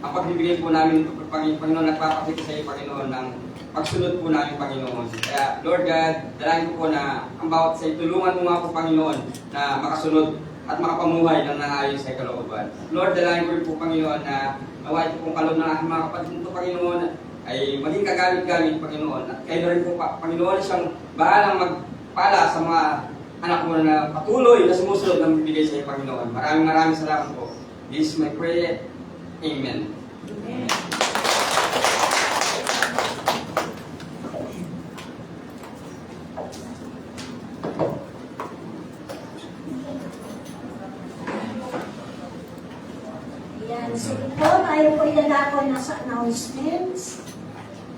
pagbibigay po namin, Panginoon, nagpapakita sa iyo, Panginoon, ng pagsunod po namin, Panginoon. Kaya, Lord God, dalangin ko po na ang bawat sa tulungan mo nga po, Panginoon, na makasunod at makapamuhay ng naayon sa kalooban. Lord, dalangin ko rin po, Panginoon, na nawa ito pong kaloob ng aking mga kapatid nito, Panginoon, ay maging kagamit-gamit, Panginoon. At kayo na rin po, Panginoon, siyang bahalang magpala sa mga anak mo na patuloy na sumusunod ng bibigay sa iyo, Panginoon. Maraming salamat po. This is my prayer. Amen. Amen. Ayan, sige po, tayo po ilalako na sa announcements.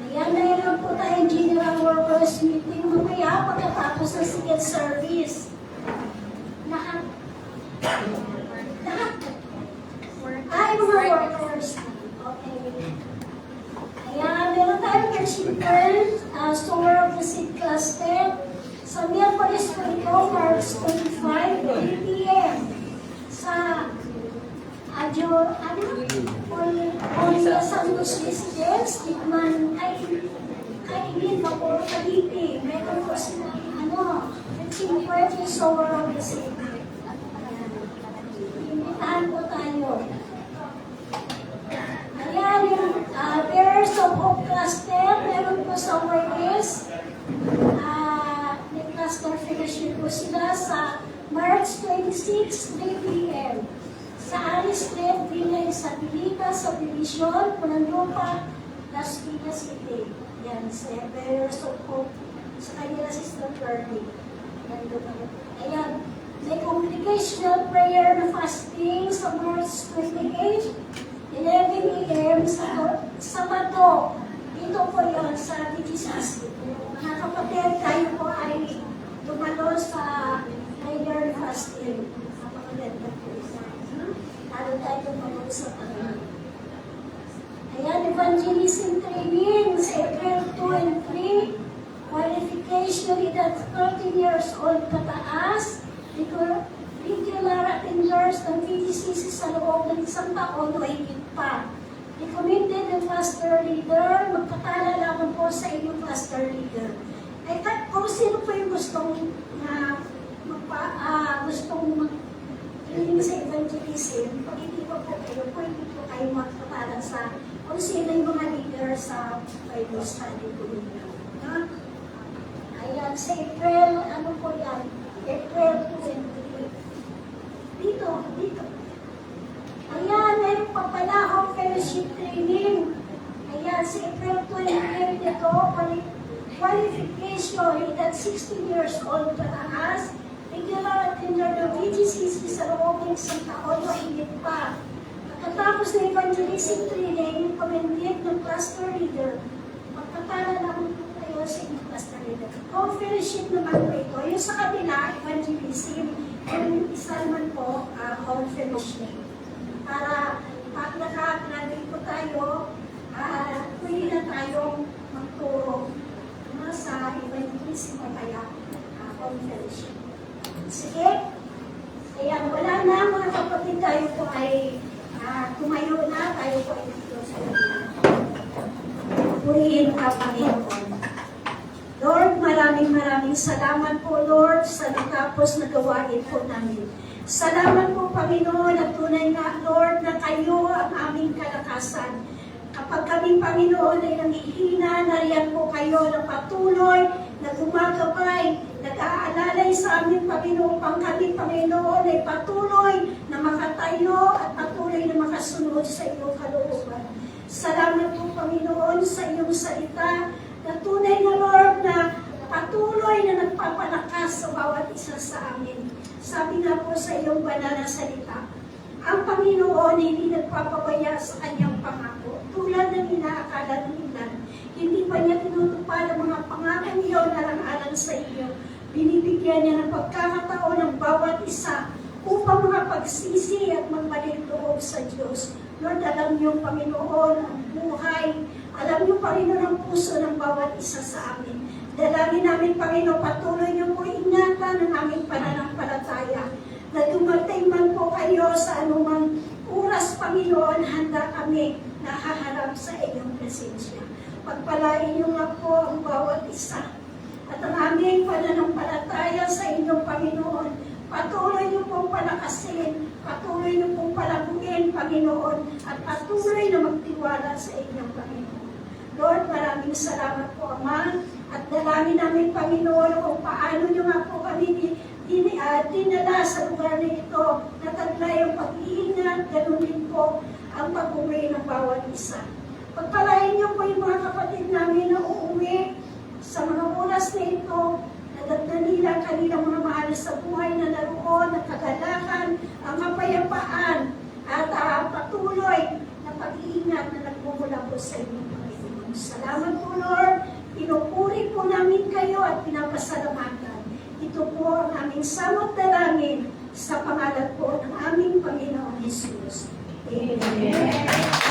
Ayan, mayroon po tayong General Workers Meeting mamaya pagkatapos ng second service. Lahat. Ay, mga workers. Okay. Ayan, meron tayong worshipers, Store of the Seed Cluster. Sa Miyerkules po ito, March 25, 8 p.m. Sa Olia Santos Residence, Tikman, Kainin, Kapuro, Cavite. Meron po sila, Pwede Store of the Seed. Imitahan po tayo. Ayan, yung Bearers of Hope Cluster, meron po sa Wales. May cluster fellowship po sila sa March 26, 3 p.m. Sa Alice Red Village sa Pilipinas, sa Division, Punanlupa, Las Piñas City. Yan, sa Bearers of Hope, sa kanila Sister Bernie. Ayan, may congregational prayer na fasting sa March 28, 11 a.m. sa Sabado. Dito po yun sa DGCC. Mga kapatid, tayo po ay dumalo sa prayer fasting. Napakaganda po. Lalo tayo dumalo sa Panginoon. Ayan, evangelism training sa April 2 and 3. Qualification edad 13 years old pataas. Regular attenders ng PGCC sa loob ng isang taon o higit pa. Recommended ng cluster leader, magpatala lamang po sa inyong cluster leader. Ay kung sino po yung gustong mag-training sa evangelism, pag hindi po kayo, pwede po kayo magpatala sa kung sino yung mga leader sa Bible study po ninyo. Ayan, sa April, ano po yan? April 23. Dito. Ayan, mayroon pa pala ang fellowship training. Ayan, sa April 28 ito, qualification, edad 16 years old pataas, regular attender ng VGCC sa loob ng isang taon o higit pa. Pagkatapos ng evangelism training, recommended ng cluster leader, magpatala naman po kayo sa inyong cluster leader. Kung fellowship naman po ito, yung sa kabila, evangelism, yung isa naman po, home fellowship. Para pag naka-graduate po tayo, pwede na tayong magturo sa evangelism o kaya home fellowship. Sige? Kaya wala na mga kapatid, tayo po ay tumayo na, tayo po ay dito sa kanila. Purihin ka, Panginoon. Lord, maraming salamat po, Lord, sa natapos na gawain po namin. Salamat po, Panginoon, at tunay na, Lord, na kayo ang aming kalakasan. Kapag kami, Panginoon, ay nangihina, nariyan po kayo na patuloy, na gumagabay, nag-aalalay sa amin, Panginoon, pang kami, Panginoon, ay patuloy na makatayo at patuloy na makasunod sa iyong kalooban. Salamat po, Panginoon, sa iyong salita, na tunay na, Lord, na patuloy na nagpapalakas sa bawat isa sa amin. Sabi nga po sa iyong banal na salita, ang Panginoon hindi nagpapabaya sa kanyang pangako, tulad ng inaakala pag-aalala ng ilan. Hindi pa niya tinutupad ang mga pangako niyo na alang-alang sa iyo. Binibigyan niya ng pagkakataon ng bawat isa upang mapagsisi at magbalik loob sa Diyos. Lord, alam niyo, Panginoon, ang buhay. Alam niyo, Panginoon, ang puso ng bawat isa sa amin. Dalangin namin, Panginoon, patuloy niyo po ingatan ang aming pananampalataya. Na dumating man po kayo sa anumang oras, Panginoon, handa kami na haharap sa iyong presensya. Pagpalain niyo nga po ang bawat isa. At ang aming pananampalataya sa inyong Panginoon, patuloy niyo pong palakasin, patuloy niyo pong palaguin, Panginoon, at patuloy na magtiwala sa inyong Panginoon. Lord, maraming salamat po, Ama, at dalangin namin, Panginoon, kung paano niyo nga po kami dinala sa lugar na ito, na taglay ang pag-iingat, ganun din po ang pag-uwi ng bawat isa. Pagpalain niyo po yung mga kapatid namin na uuwi sa mga oras na ito, nadagdan nila kanilang mga mahal sa buhay na naroon, ang kagalakan, ang kapayapaan, at patuloy na pag-iingat na nagmumula po sa inyong Panginoon. Salamat po, Lord. Pinupuri po namin kayo at pinapasalamatan. Ito po ang aming samot dalangin sa pangalan po ng aming Panginoon Jesus. Amen.